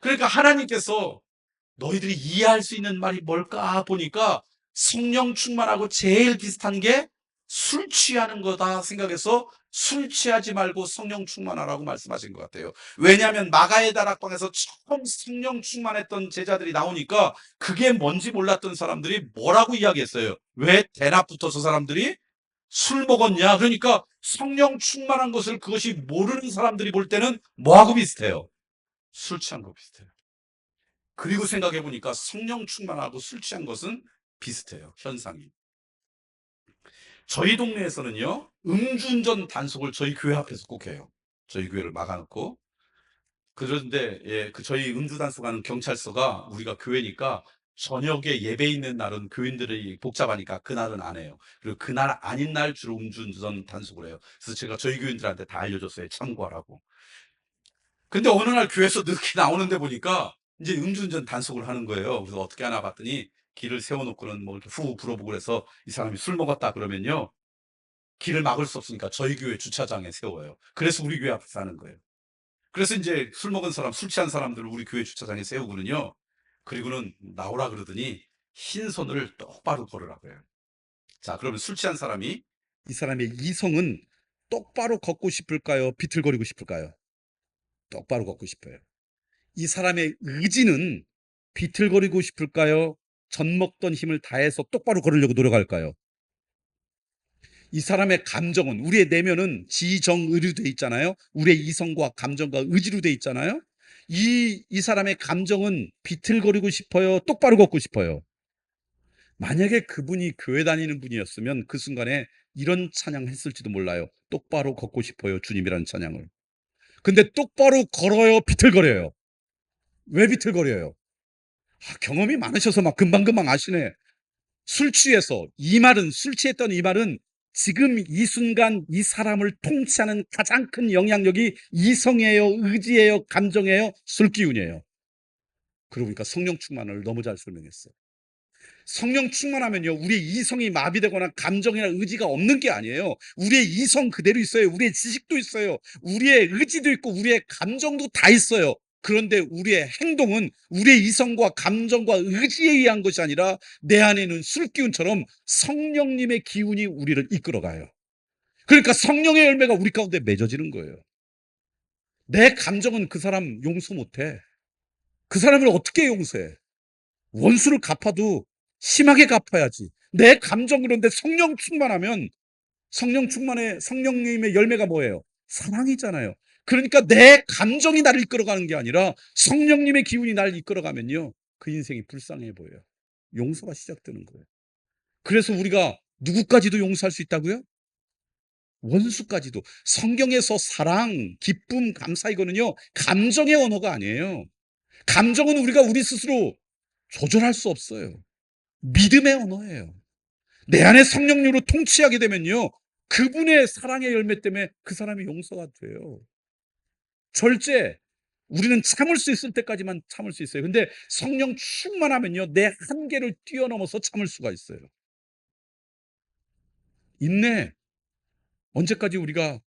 그러니까 하나님께서 너희들이 이해할 수 있는 말이 뭘까 보니까 성령 충만하고 제일 비슷한 게 술 취하는 거다 생각해서 술 취하지 말고 성령 충만하라고 말씀하신 것 같아요. 왜냐하면 마가의 다락방에서 처음 성령 충만했던 제자들이 나오니까 그게 뭔지 몰랐던 사람들이 뭐라고 이야기했어요. 왜 대낮부터 저 사람들이 술 먹었냐? 그러니까 성령 충만한 것을 그것이 모르는 사람들이 볼 때는 뭐하고 비슷해요? 술 취한 거 비슷해요. 그리고 생각해 보니까 성령 충만하고 술 취한 것은 비슷해요, 현상이. 저희 동네에서는요, 음주운전 단속을 저희 교회 앞에서 꼭 해요. 저희 교회를 막아놓고. 그런데, 예, 그 저희 음주 단속하는 경찰서가 우리가 교회니까 저녁에 예배 있는 날은 교인들이 복잡하니까 그날은 안 해요. 그리고 그날 아닌 날 주로 음주운전 단속을 해요. 그래서 제가 저희 교인들한테 다 알려줬어요. 참고하라고. 근데 어느 날 교회에서 늦게 나오는데 보니까 이제 음주운전 단속을 하는 거예요. 그래서 어떻게 하나 봤더니 길을 세워놓고는 뭐 이렇게 후 불어보고 그래서 이 사람이 술 먹었다 그러면요, 길을 막을 수 없으니까 저희 교회 주차장에 세워요. 그래서 우리 교회 앞에서 하는 거예요. 그래서 이제 술 먹은 사람, 술 취한 사람들을 우리 교회 주차장에 세우고는요, 그리고는 나오라 그러더니 흰 손을 똑바로 걸으라고 해요. 자, 그러면 술 취한 사람이 이 사람의 이성은 똑바로 걷고 싶을까요? 비틀거리고 싶을까요? 똑바로 걷고 싶어요. 이 사람의 의지는 비틀거리고 싶을까요? 젖먹던 힘을 다해서 똑바로 걸으려고 노력할까요? 이 사람의 감정은, 우리의 내면은 지정의로 돼 있잖아요. 우리의 이성과 감정과 의지로 돼 있잖아요. 이 사람의 감정은 비틀거리고 싶어요? 똑바로 걷고 싶어요? 만약에 그분이 교회 다니는 분이었으면 그 순간에 이런 찬양 했을지도 몰라요. 똑바로 걷고 싶어요, 주님이라는 찬양을. 근데 똑바로 걸어요, 비틀거려요? 왜 비틀거려요? 경험이 많으셔서 막 금방금방 아시네. 술 취해서, 이 말은, 술 취했던 이 말은 지금 이 순간 이 사람을 통치하는 가장 큰 영향력이 이성이에요, 의지예요, 감정이에요, 술기운이에요. 그러고 보니까 성령 충만을 너무 잘 설명했어요. 성령 충만하면요, 우리의 이성이 마비되거나 감정이나 의지가 없는 게 아니에요. 우리의 이성 그대로 있어요. 우리의 지식도 있어요. 우리의 의지도 있고 우리의 감정도 다 있어요. 그런데 우리의 행동은 우리의 이성과 감정과 의지에 의한 것이 아니라 내 안에 있는 술기운처럼 성령님의 기운이 우리를 이끌어가요. 그러니까 성령의 열매가 우리 가운데 맺어지는 거예요. 내 감정은 그 사람 용서 못해. 그 사람을 어떻게 용서해? 원수를 갚아도 심하게 갚아야지. 내 감정, 그런데 성령 충만하면, 성령님의 열매가 뭐예요? 사랑이잖아요. 그러니까 내 감정이 나를 이끌어가는 게 아니라 성령님의 기운이 나를 이끌어가면요, 그 인생이 불쌍해 보여요. 용서가 시작되는 거예요. 그래서 우리가 누구까지도 용서할 수 있다고요? 원수까지도. 성경에서 사랑, 기쁨, 감사, 이거는요, 감정의 언어가 아니에요. 감정은 우리가 우리 스스로 조절할 수 없어요. 믿음의 언어예요. 내 안에 성령님으로 통치하게 되면요, 그분의 사랑의 열매 때문에 그 사람이 용서가 돼요. 절제. 우리는 참을 수 있을 때까지만 참을 수 있어요. 근데 성령 충만하면요, 내 한계를 뛰어넘어서 참을 수가 있어요. 인내. 언제까지 우리가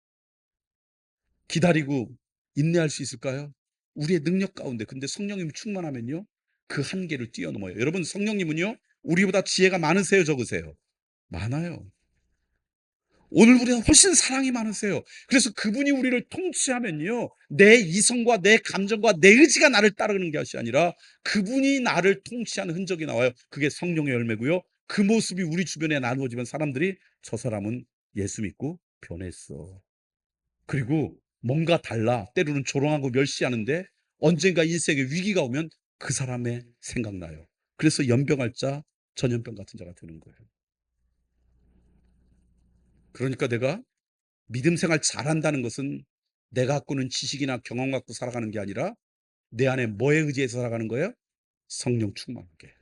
기다리고 인내할 수 있을까요? 우리의 능력 가운데. 근데 성령님이 충만하면요, 그 한계를 뛰어넘어요. 여러분, 성령님은요, 우리보다 지혜가 많으세요, 적으세요? 많아요. 오늘 우리가 훨씬 사랑이 많으세요. 그래서 그분이 우리를 통치하면요, 내 이성과 내 감정과 내 의지가 나를 따르는 것이 아니라 그분이 나를 통치하는 흔적이 나와요. 그게 성령의 열매고요. 그 모습이 우리 주변에 나누어지면 사람들이 저 사람은 예수 믿고 변했어. 그리고 뭔가 달라. 때로는 조롱하고 멸시하는데 언젠가 인생에 위기가 오면 그 사람의 생각나요. 그래서 연병할 자, 전염병 같은 자가 되는 거예요. 그러니까 내가 믿음 생활 잘한다는 것은 내가 갖고 있는 지식이나 경험 갖고 살아가는 게 아니라 내 안에 뭐에 의지해서 살아가는 거예요? 성령 충만하게.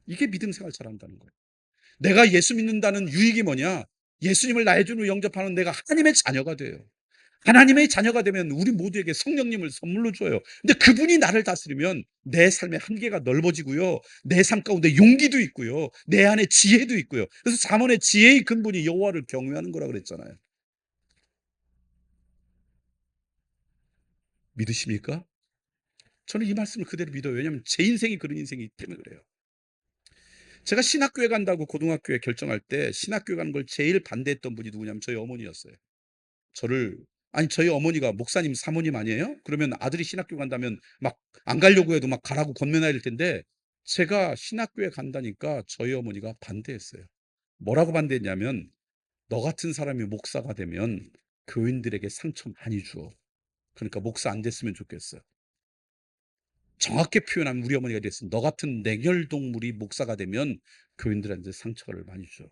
이게 믿음 생활 잘한다는 거예요. 내가 예수 믿는다는 유익이 뭐냐? 예수님을 나의 주로 영접하는 내가 하나님의 자녀가 돼요. 하나님의 자녀가 되면 우리 모두에게 성령님을 선물로 줘요. 근데 그분이 나를 다스리면 내 삶의 한계가 넓어지고요, 내 삶 가운데 용기도 있고요, 내 안에 지혜도 있고요. 그래서 잠언의 지혜의 근본이 여호와를 경외하는 거라 그랬잖아요. 믿으십니까? 저는 이 말씀을 그대로 믿어요. 왜냐하면 제 인생이 그런 인생이기 때문에 그래요. 제가 신학교에 간다고 고등학교에 결정할 때 신학교에 가는 걸 제일 반대했던 분이 누구냐면 저희 어머니였어요. 저를, 아니, 저희 어머니가 목사님 사모님 아니에요? 그러면 아들이 신학교 간다면 막 안 가려고 해도 막 가라고 권면해야 될 텐데, 제가 신학교에 간다니까 저희 어머니가 반대했어요. 뭐라고 반대했냐면, 너 같은 사람이 목사가 되면 교인들에게 상처 많이 줘. 그러니까 목사 안 됐으면 좋겠어요. 정확히 표현하면 우리 어머니가 이랬어요. 너 같은 내결동물이 목사가 되면 교인들한테 상처를 많이 줘.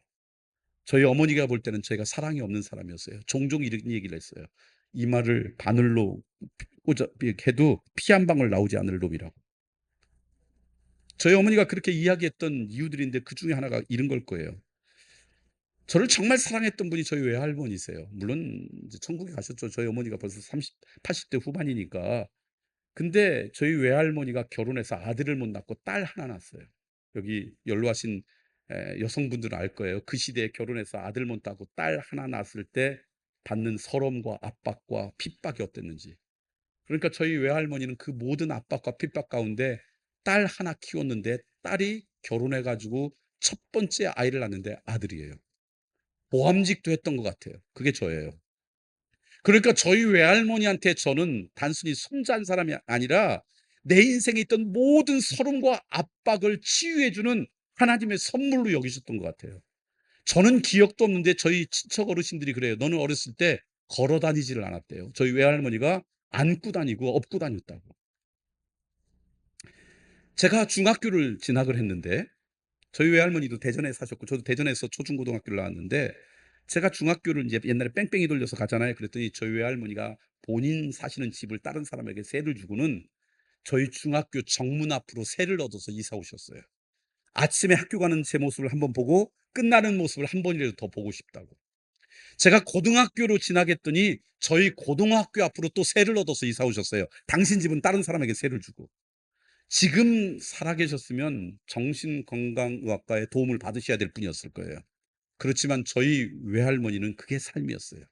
저희 어머니가 볼 때는 저희가 사랑이 없는 사람이었어요. 종종 이런 얘기를 했어요. 이 말을 바늘로 꽂아 해도 피 한 방울 나오지 않을 놈이라고. 저희 어머니가 그렇게 이야기했던 이유들인데 그 중에 하나가 이런 걸 거예요. 저를 정말 사랑했던 분이 저희 외할머니세요. 물론 이제 천국에 가셨죠. 저희 어머니가 벌써 80대 후반이니까. 근데 저희 외할머니가 결혼해서 아들을 못 낳고 딸 하나 낳았어요. 여기 연로하신 여성분들은 알 거예요. 그 시대에 결혼해서 아들 못 낳고 딸 하나 낳았을 때 받는 서러움과 압박과 핍박이 어땠는지. 그러니까 저희 외할머니는 그 모든 압박과 핍박 가운데 딸 하나 키웠는데 딸이 결혼해 가지고 첫 번째 아이를 낳는데 아들이에요. 모함직도 했던 것 같아요. 그게 저예요. 그러니까 저희 외할머니한테 저는 단순히 손자인 사람이 아니라 내 인생에 있던 모든 서름과 압박을 치유해 주는 하나님의 선물로 여기셨던 것 같아요. 저는 기억도 없는데 저희 친척 어르신들이 그래요. "너는 어렸을 때 걸어 다니지를 않았대요." 저희 외할머니가 안고 다니고 업고 다녔다고. 제가 중학교를 진학을 했는데 저희 외할머니도 대전에 사셨고 저도 대전에서 초중고등학교를 나왔는데 제가 중학교를 이제 옛날에 뺑뺑이 돌려서 가잖아요. 그랬더니 저희 외할머니가 본인 사시는 집을 다른 사람에게 세를 주고는 저희 중학교 정문 앞으로 세를 얻어서 이사 오셨어요. 아침에 학교 가는 제 모습을 한번 보고 끝나는 모습을 한 번이라도 더 보고 싶다고. 제가 고등학교로 진학했더니 저희 고등학교 앞으로 또 세를 얻어서 이사 오셨어요. 당신 집은 다른 사람에게 세를 주고. 지금 살아계셨으면 정신건강의학과의 도움을 받으셔야 될 분이었을 거예요. 그렇지만 저희 외할머니는 그게 삶이었어요.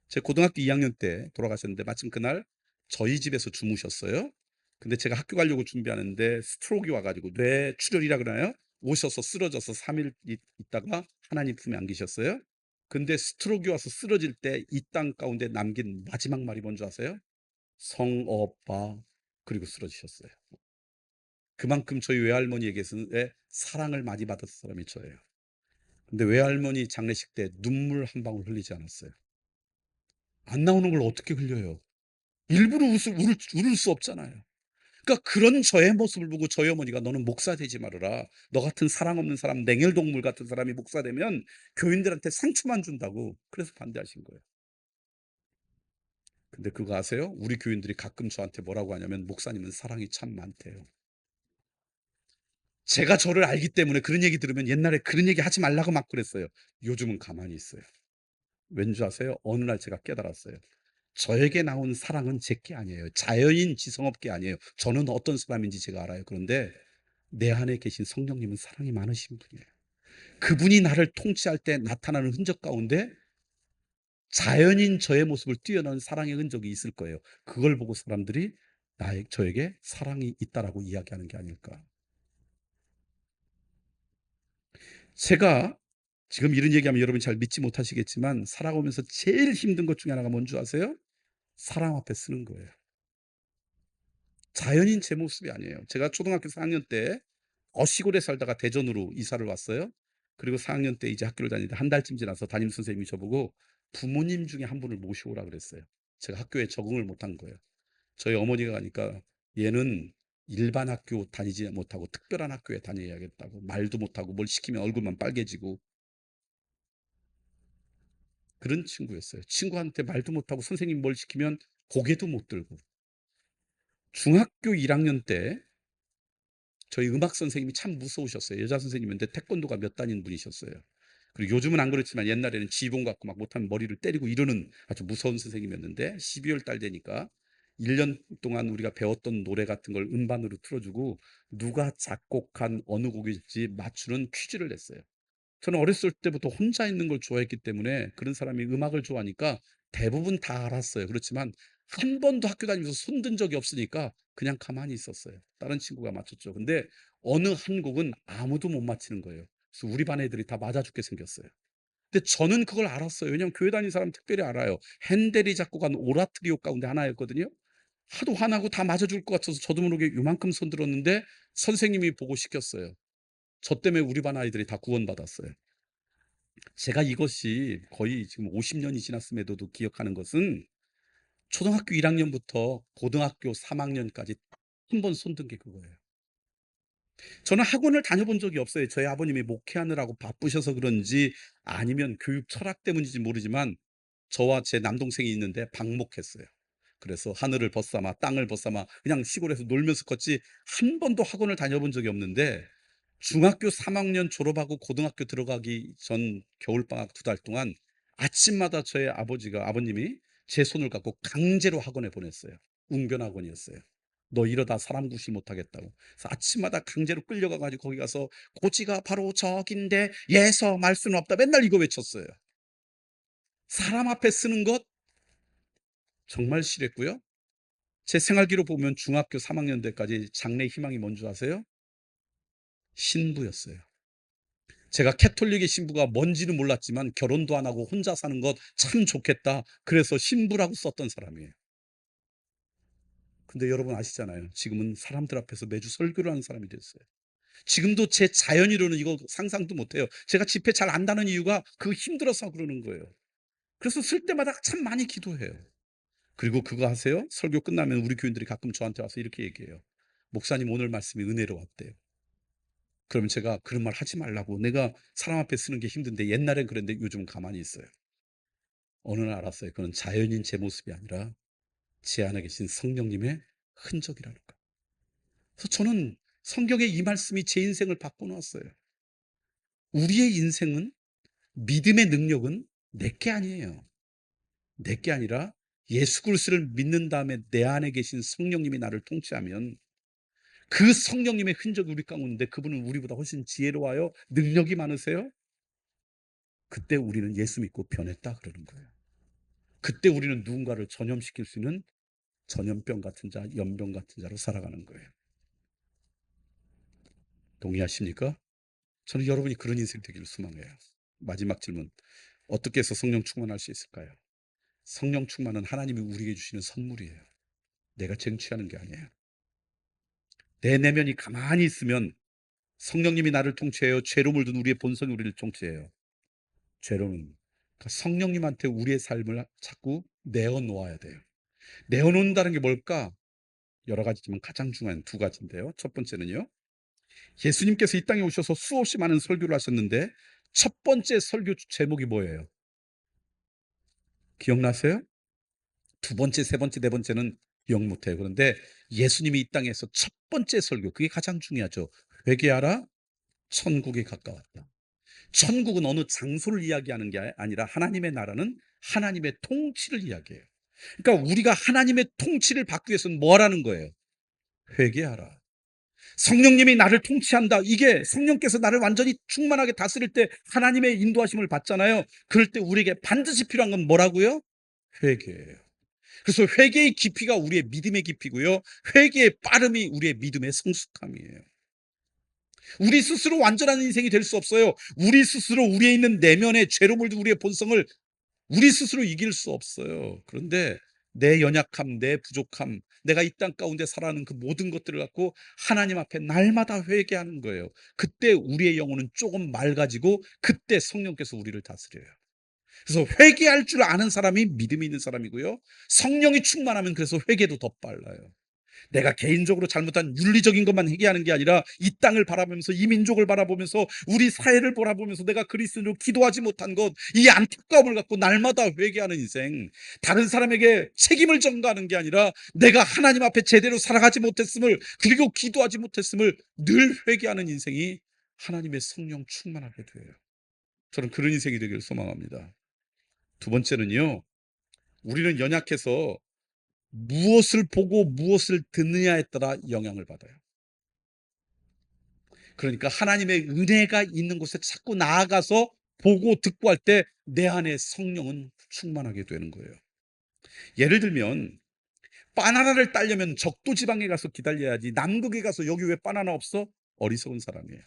제 고등학교 2학년 때 돌아가셨는데 마침 그날 저희 집에서 주무셨어요. 근데 제가 학교 가려고 준비하는데 스트로크가 와 가지고 뇌출혈이라 그러나요? 오셔서 쓰러져서 3일 있다가 하나님 품에 안기셨어요. 근데 스트로크가 와서 쓰러질 때 이 땅 가운데 남긴 마지막 말이 뭔지 아세요? "성업바." 그리고 쓰러지셨어요. 그만큼 저희 외할머니에게서의 사랑을 많이 받았을 사람이 저예요. 근데 외할머니 장례식 때 눈물 한 방울 흘리지 않았어요. 안 나오는 걸 어떻게 흘려요? 일부러 울을 수 없잖아요. 그러니까 그런 저의 모습을 보고 저희 어머니가 "너는 목사 되지 말아라. 너 같은 사랑 없는 사람, 냉혈동물 같은 사람이 목사 되면 교인들한테 상처만 준다."고 그래서 반대하신 거예요. 근데 그거 아세요? 우리 교인들이 가끔 저한테 뭐라고 하냐면 "목사님은 사랑이 참 많대요." 제가 저를 알기 때문에 그런 얘기 들으면 옛날에 그런 얘기 하지 말라고 막 그랬어요. 요즘은 가만히 있어요. 왠지 아세요? 어느 날 제가 깨달았어요. 저에게 나온 사랑은 제게 아니에요. 자연인 지성업계 아니에요. 저는 어떤 사람인지 제가 알아요. 그런데 내 안에 계신 성령님은 사랑이 많으신 분이에요. 그분이 나를 통치할 때 나타나는 흔적 가운데 자연인 저의 모습을 뛰어넘은 사랑의 흔적이 있을 거예요. 그걸 보고 사람들이 저에게 사랑이 있다라고 이야기하는 게 아닐까. 제가 지금 이런 얘기하면 여러분이 잘 믿지 못하시겠지만 살아오면서 제일 힘든 것 중에 하나가 뭔지 아세요? 사람 앞에 서는 거예요. 자연인 제 모습이 아니에요. 제가 초등학교 4학년 때 시골에 살다가 대전으로 이사를 왔어요. 그리고 4학년 때 이제 학교를 다니는데 한 달쯤 지나서 담임 선생님이 저보고 부모님 중에 한 분을 모셔오라 그랬어요. 제가 학교에 적응을 못한 거예요. 저희 어머니가 가니까 "얘는 일반 학교 다니지 못하고 특별한 학교에 다녀야겠다."고 말도 못하고 뭘 시키면 얼굴만 빨개지고 그런 친구였어요. 친구한테 말도 못하고 선생님이 뭘 시키면 고개도 못 들고. 중학교 1학년 때 저희 음악 선생님이 참 무서우셨어요. 여자 선생님인데 태권도가 몇 단인 분이셨어요. 그리고 요즘은 안 그렇지만 옛날에는 지봉 갖고 막 못하면 머리를 때리고 이러는 아주 무서운 선생님이었는데 12월 달 되니까 1년 동안 우리가 배웠던 노래 같은 걸 음반으로 틀어 주고 누가 작곡한 어느 곡일지 맞추는 퀴즈를 냈어요. 저는 어렸을 때부터 혼자 있는 걸 좋아했기 때문에 그런 사람이 음악을 좋아하니까 대부분 다 알았어요. 그렇지만 한 번도 학교 다니면서 손든 적이 없으니까 그냥 가만히 있었어요. 다른 친구가 맞췄죠. 근데 어느 한 곡은 아무도 못 맞히는 거예요. 그래서 우리 반 애들이 다 맞아 죽게 생겼어요. 근데 저는 그걸 알았어요. 왜냐하면 교회 다니는 사람 특별히 알아요. 핸델이 작곡한 오라토리오 가운데 하나였거든요. 하도 화나고 다 맞아 죽을 것 같아서 저도 모르게 요만큼 손 들었는데 선생님이 보고 시켰어요. 저 때문에 우리 반 아이들이 다 구원받았어요. 제가 이것이 거의 지금 50 년이 지났음에도 기억하는 것은 초등학교 1 학년부터 고등학교 3 학년까지 한 번 손든 게 그거예요. 저는 학원을 다녀본 적이 없어요. 저희 아버님이 목회하느라고 바쁘셔서 그런지 아니면 교육 철학 때문인지 모르지만 저와 제 남동생이 있는데 방목했어요. 그래서 하늘을 벗삼아 땅을 벗삼아 그냥 시골에서 놀면서 컸지 한 번도 학원을 다녀본 적이 없는데 중학교 3 학년 졸업하고 고등학교 들어가기 전 겨울방학 2달 동안 아침마다 저희 아버님이 제 손을 갖고 강제로 학원에 보냈어요. 웅변학원이었어요. "너 이러다 사람 구실 못하겠다."고. 그래서 아침마다 강제로 끌려가 가지고 거기 가서 "고지가 바로 저긴데 예서 말 수는 없다." 맨날 이거 외쳤어요. 사람 앞에 쓰는 것 정말 싫었고요. 제 생활기로 보면 중학교 3학년 때까지 장래 희망이 뭔지 아세요? 신부였어요. 제가 캐톨릭의 신부가 뭔지는 몰랐지만 결혼도 안 하고 혼자 사는 것 참 좋겠다. 그래서 신부라고 썼던 사람이에요. 근데 여러분 아시잖아요. 지금은 사람들 앞에서 매주 설교를 하는 사람이 됐어요. 지금도 제 자연이로는 이거 상상도 못해요. 제가 집회 잘 안다는 이유가 그 힘들어서 그러는 거예요. 그래서 쓸 때마다 참 많이 기도해요. 그리고 그거 아세요? 설교 끝나면 우리 교인들이 가끔 저한테 와서 이렇게 얘기해요. 목사님 오늘 말씀이 은혜로 왔대요. 그러면 제가 그런 말 하지 말라고, 내가 사람 앞에 쓰는 게 힘든데 옛날엔 그랬는데 요즘은 가만히 있어요. 어느 날 알았어요. 그건 자연인 제 모습이 아니라 제 안에 계신 성령님의 흔적이라는 거. 그래서 저는 성경의 이 말씀이 제 인생을 바꿔놓았어요. 우리의 인생은, 믿음의 능력은 내게 아니에요. 내게 아니라 예수 그리스도를 믿는 다음에 내 안에 계신 성령님이 나를 통치하면 그 성령님의 흔적이 우리 가운데, 그분은 우리보다 훨씬 지혜로워요. 능력이 많으세요. 그때 우리는 예수 믿고 변했다 그러는 거예요. 그때 우리는 누군가를 전염시킬 수 있는 전염병 같은 자, 연병 같은 자로 살아가는 거예요. 동의하십니까? 저는 여러분이 그런 인생 되기를 소망해요. 마지막 질문. 어떻게 해서 성령 충만할 수 있을까요? 성령 충만은 하나님이 우리에게 주시는 선물이에요. 내가 쟁취하는 게 아니에요. 내 내면이 가만히 있으면 성령님이 나를 통치해요. 죄로 물든 우리의 본성이 우리를 통치해요. 죄로는, 그러니까 성령님한테 우리의 삶을 자꾸 내어놓아야 돼요. 내어놓는다는 게 뭘까? 여러 가지지만 가장 중요한 두 가지인데요. 첫 번째는요, 예수님께서 이 땅에 오셔서 수없이 많은 설교를 하셨는데 첫 번째 설교 제목이 뭐예요? 기억나세요? 두 번째, 세 번째, 네 번째는 기억 못해요. 그런데 예수님이 이 땅에서 첫 번째 설교, 그게 가장 중요하죠. 회개하라, 천국이 가까웠다. 천국은 어느 장소를 이야기하는 게 아니라 하나님의 나라는 하나님의 통치를 이야기해요. 그러니까 우리가 하나님의 통치를 받기 위해서는 뭐 하라는 거예요? 회개하라. 성령님이 나를 통치한다. 이게 성령께서 나를 완전히 충만하게 다스릴 때 하나님의 인도하심을 받잖아요. 그럴 때 우리에게 반드시 필요한 건 뭐라고요? 회개예요. 그래서 회개의 깊이가 우리의 믿음의 깊이고요, 회개의 빠름이 우리의 믿음의 성숙함이에요. 우리 스스로 완전한 인생이 될 수 없어요. 우리 스스로 우리에 있는 내면의 죄로 물든 우리의 본성을 우리 스스로 이길 수 없어요. 그런데 내 연약함, 내 부족함, 내가 이 땅 가운데 살아가는 그 모든 것들을 갖고 하나님 앞에 날마다 회개하는 거예요. 그때 우리의 영혼은 조금 맑아지고 그때 성령께서 우리를 다스려요. 그래서 회개할 줄 아는 사람이 믿음이 있는 사람이고요, 성령이 충만하면 그래서 회개도 더 빨라요. 내가 개인적으로 잘못한 윤리적인 것만 회개하는 게 아니라 이 땅을 바라보면서, 이 민족을 바라보면서, 우리 사회를 바라보면서 내가 그리스도로 기도하지 못한 것, 이 안타까움을 갖고 날마다 회개하는 인생, 다른 사람에게 책임을 전가하는 게 아니라 내가 하나님 앞에 제대로 살아가지 못했음을, 그리고 기도하지 못했음을 늘 회개하는 인생이 하나님의 성령 충만하게 돼요. 저는 그런 인생이 되기를 소망합니다. 두 번째는요, 우리는 연약해서 무엇을 보고 무엇을 듣느냐에 따라 영향을 받아요. 그러니까 하나님의 은혜가 있는 곳에 자꾸 나아가서 보고 듣고 할 때 내 안에 성령은 충만하게 되는 거예요. 예를 들면 바나나를 따려면 적도 지방에 가서 기다려야지 남극에 가서 여기 왜 바나나 없어? 어리석은 사람이에요.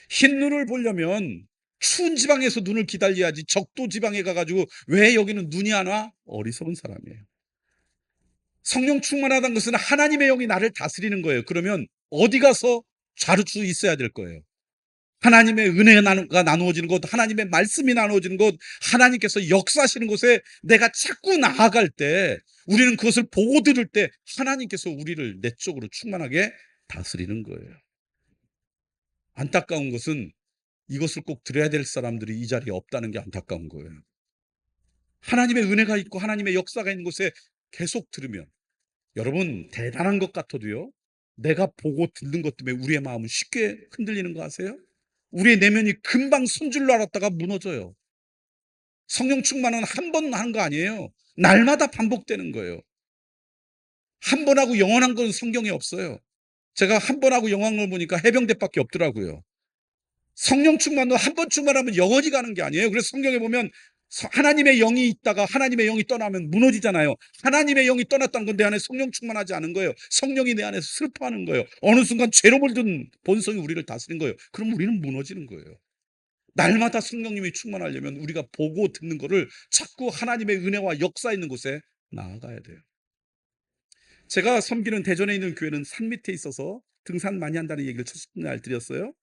흰 눈을 보려면 추운 지방에서 눈을 기다려야지 적도 지방에 가가지고 왜 여기는 눈이 안 와? 어리석은 사람이에요. 성령 충만하다는 것은 하나님의 영이 나를 다스리는 거예요. 그러면 어디 가서 자르수 있어야 될 거예요. 하나님의 은혜가 나누어지는 곳, 하나님의 말씀이 나누어지는 곳, 하나님께서 역사하시는 곳에 내가 자꾸 나아갈 때, 우리는 그것을 보고 들을 때 하나님께서 우리를 내적으로 충만하게 다스리는 거예요. 안타까운 것은 이것을 꼭 들어야 될 사람들이 이 자리에 없다는 게 안타까운 거예요. 하나님의 은혜가 있고 하나님의 역사가 있는 곳에 계속 들으면, 여러분 대단한 것 같아도요, 내가 보고 듣는 것 때문에 우리의 마음은 쉽게 흔들리는 거 아세요? 우리의 내면이 금방 선 줄로 알았다가 무너져요. 성령 충만은 한 번 하는 거 아니에요. 날마다 반복되는 거예요. 한 번 하고 영원한 건 성경에 없어요. 제가 한 번 하고 영원한 걸 보니까 해병대밖에 없더라고요. 성령 충만도 한 번 충만하면 영원히 가는 게 아니에요. 그래서 성경에 보면 하나님의 영이 있다가 하나님의 영이 떠나면 무너지잖아요. 하나님의 영이 떠났다는 건 내 안에 성령 충만하지 않은 거예요. 성령이 내 안에서 슬퍼하는 거예요. 어느 순간 죄로 물든 본성이 우리를 다스린 거예요. 그럼 우리는 무너지는 거예요. 날마다 성령님이 충만하려면 우리가 보고 듣는 거를 자꾸 하나님의 은혜와 역사 있는 곳에 나아가야 돼요. 제가 섬기는 대전에 있는 교회는 산 밑에 있어서 등산 많이 한다는 얘기를 첫날 드렸어요.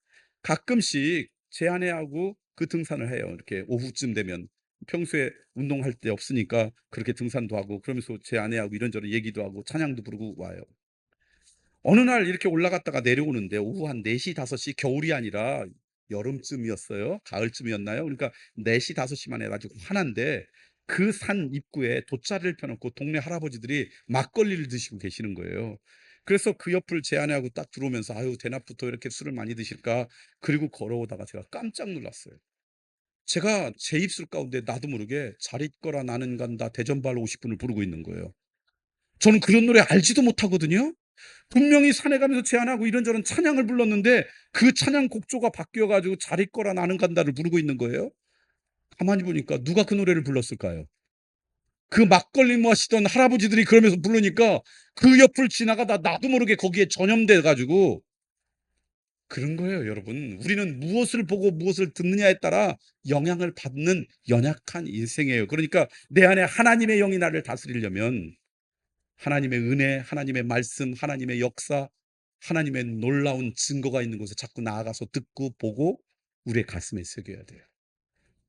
가끔씩 제 아내하고 그 등산을 해요. 이렇게 오후쯤 되면. 평소에 운동할 때 없으니까 그렇게 등산도 하고 그러면서 제 아내하고 이런저런 얘기도 하고 찬양도 부르고 와요. 어느 날 이렇게 올라갔다가 내려오는데 오후 한 4시, 5시, 겨울이 아니라 여름쯤이었어요. 가을쯤이었나요? 그러니까 4시, 5시만 해가지고 환한데 그 산 입구에 돗자리를 펴놓고 동네 할아버지들이 막걸리를 드시고 계시는 거예요. 그래서 그 옆을 제 아내하고 딱 들어오면서 아유, 대낮부터 이렇게 술을 많이 드실까? 그리고 걸어오다가 제가 깜짝 놀랐어요. 제가 제 입술 가운데 나도 모르게 잘 있거라 나는 간다 대전발 50분을 부르고 있는 거예요. 저는 그런 노래 알지도 못하거든요. 분명히 산에 가면서 제안하고 이런저런 찬양을 불렀는데 그 찬양 곡조가 바뀌어 가지고 잘 있거라 나는 간다를 부르고 있는 거예요. 가만히 보니까 누가 그 노래를 불렀을까요? 그 막걸리 마시던 할아버지들이 그러면서 부르니까 그 옆을 지나가다 나도 모르게 거기에 전염돼 가지고 그런 거예요, 여러분. 우리는 무엇을 보고 무엇을 듣느냐에 따라 영향을 받는 연약한 인생이에요. 그러니까 내 안에 하나님의 영이 나를 다스리려면 하나님의 은혜, 하나님의 말씀, 하나님의 역사, 하나님의 놀라운 증거가 있는 곳에 자꾸 나아가서 듣고 보고 우리의 가슴에 새겨야 돼요.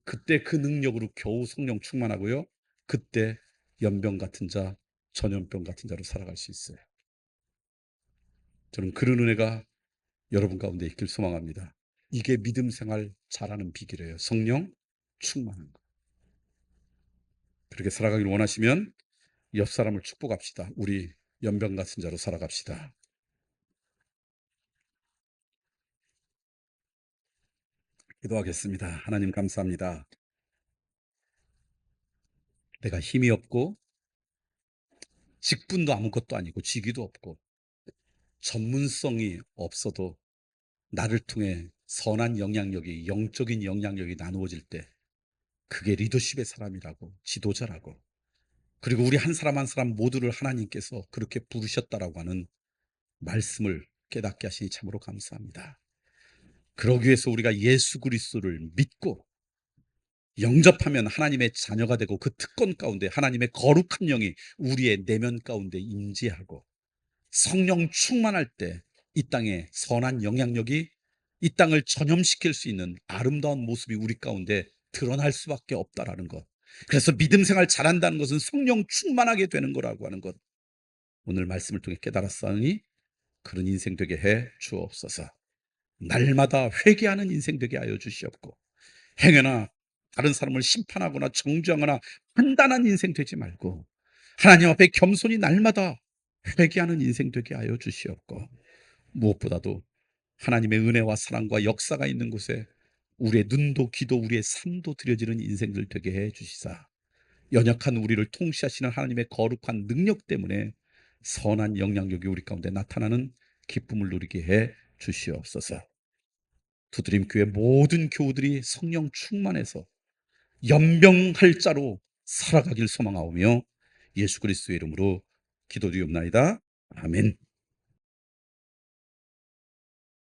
그때 그 능력으로 겨우 성령 충만하고요. 그때 연병 같은 자, 전염병 같은 자로 살아갈 수 있어요. 저는 그런 은혜가 여러분 가운데 있길 소망합니다. 이게 믿음 생활 잘하는 비결이에요. 성령 충만한 거. 그렇게 살아가길 원하시면 옆 사람을 축복합시다. 우리 연병 같은 자로 살아갑시다. 기도하겠습니다. 하나님 감사합니다. 내가 힘이 없고 직분도 아무것도 아니고 직위도 없고 전문성이 없어도 나를 통해 선한 영향력이 영적인 영향력이 나누어질 때 그게 리더십의 사람이라고 지도자라고 그리고 우리 한 사람 한 사람 모두를 하나님께서 그렇게 부르셨다라고 하는 말씀을 깨닫게 하시니 참으로 감사합니다. 그러기 위해서 우리가 예수 그리스도를 믿고 영접하면 하나님의 자녀가 되고 그 특권 가운데 하나님의 거룩한 영이 우리의 내면 가운데 임재하고 성령 충만할 때 이 땅에 선한 영향력이 이 땅을 전염시킬 수 있는 아름다운 모습이 우리 가운데 드러날 수밖에 없다라는 것. 그래서 믿음 생활 잘한다는 것은 성령 충만하게 되는 거라고 하는 것. 오늘 말씀을 통해 깨달았사오니 그런 인생 되게 해 주옵소서. 날마다 회개하는 인생 되게 하여 주시옵고 행여나 다른 사람을 심판하거나 정죄하거나 판단한 인생 되지 말고 하나님 앞에 겸손히 날마다 회개하는 인생 되게 하여 주시옵고 무엇보다도 하나님의 은혜와 사랑과 역사가 있는 곳에 우리의 눈도 귀도 우리의 삶도 들여지는 인생들 되게 해 주시사 연약한 우리를 통치하시는 하나님의 거룩한 능력 때문에 선한 영향력이 우리 가운데 나타나는 기쁨을 누리게 해 주시옵소서. 두드림 교회 모든 교우들이 성령 충만해서 연병할 자로 살아가길 소망하오며 예수 그리스도의 이름으로 기도드리옵나이다. 아멘.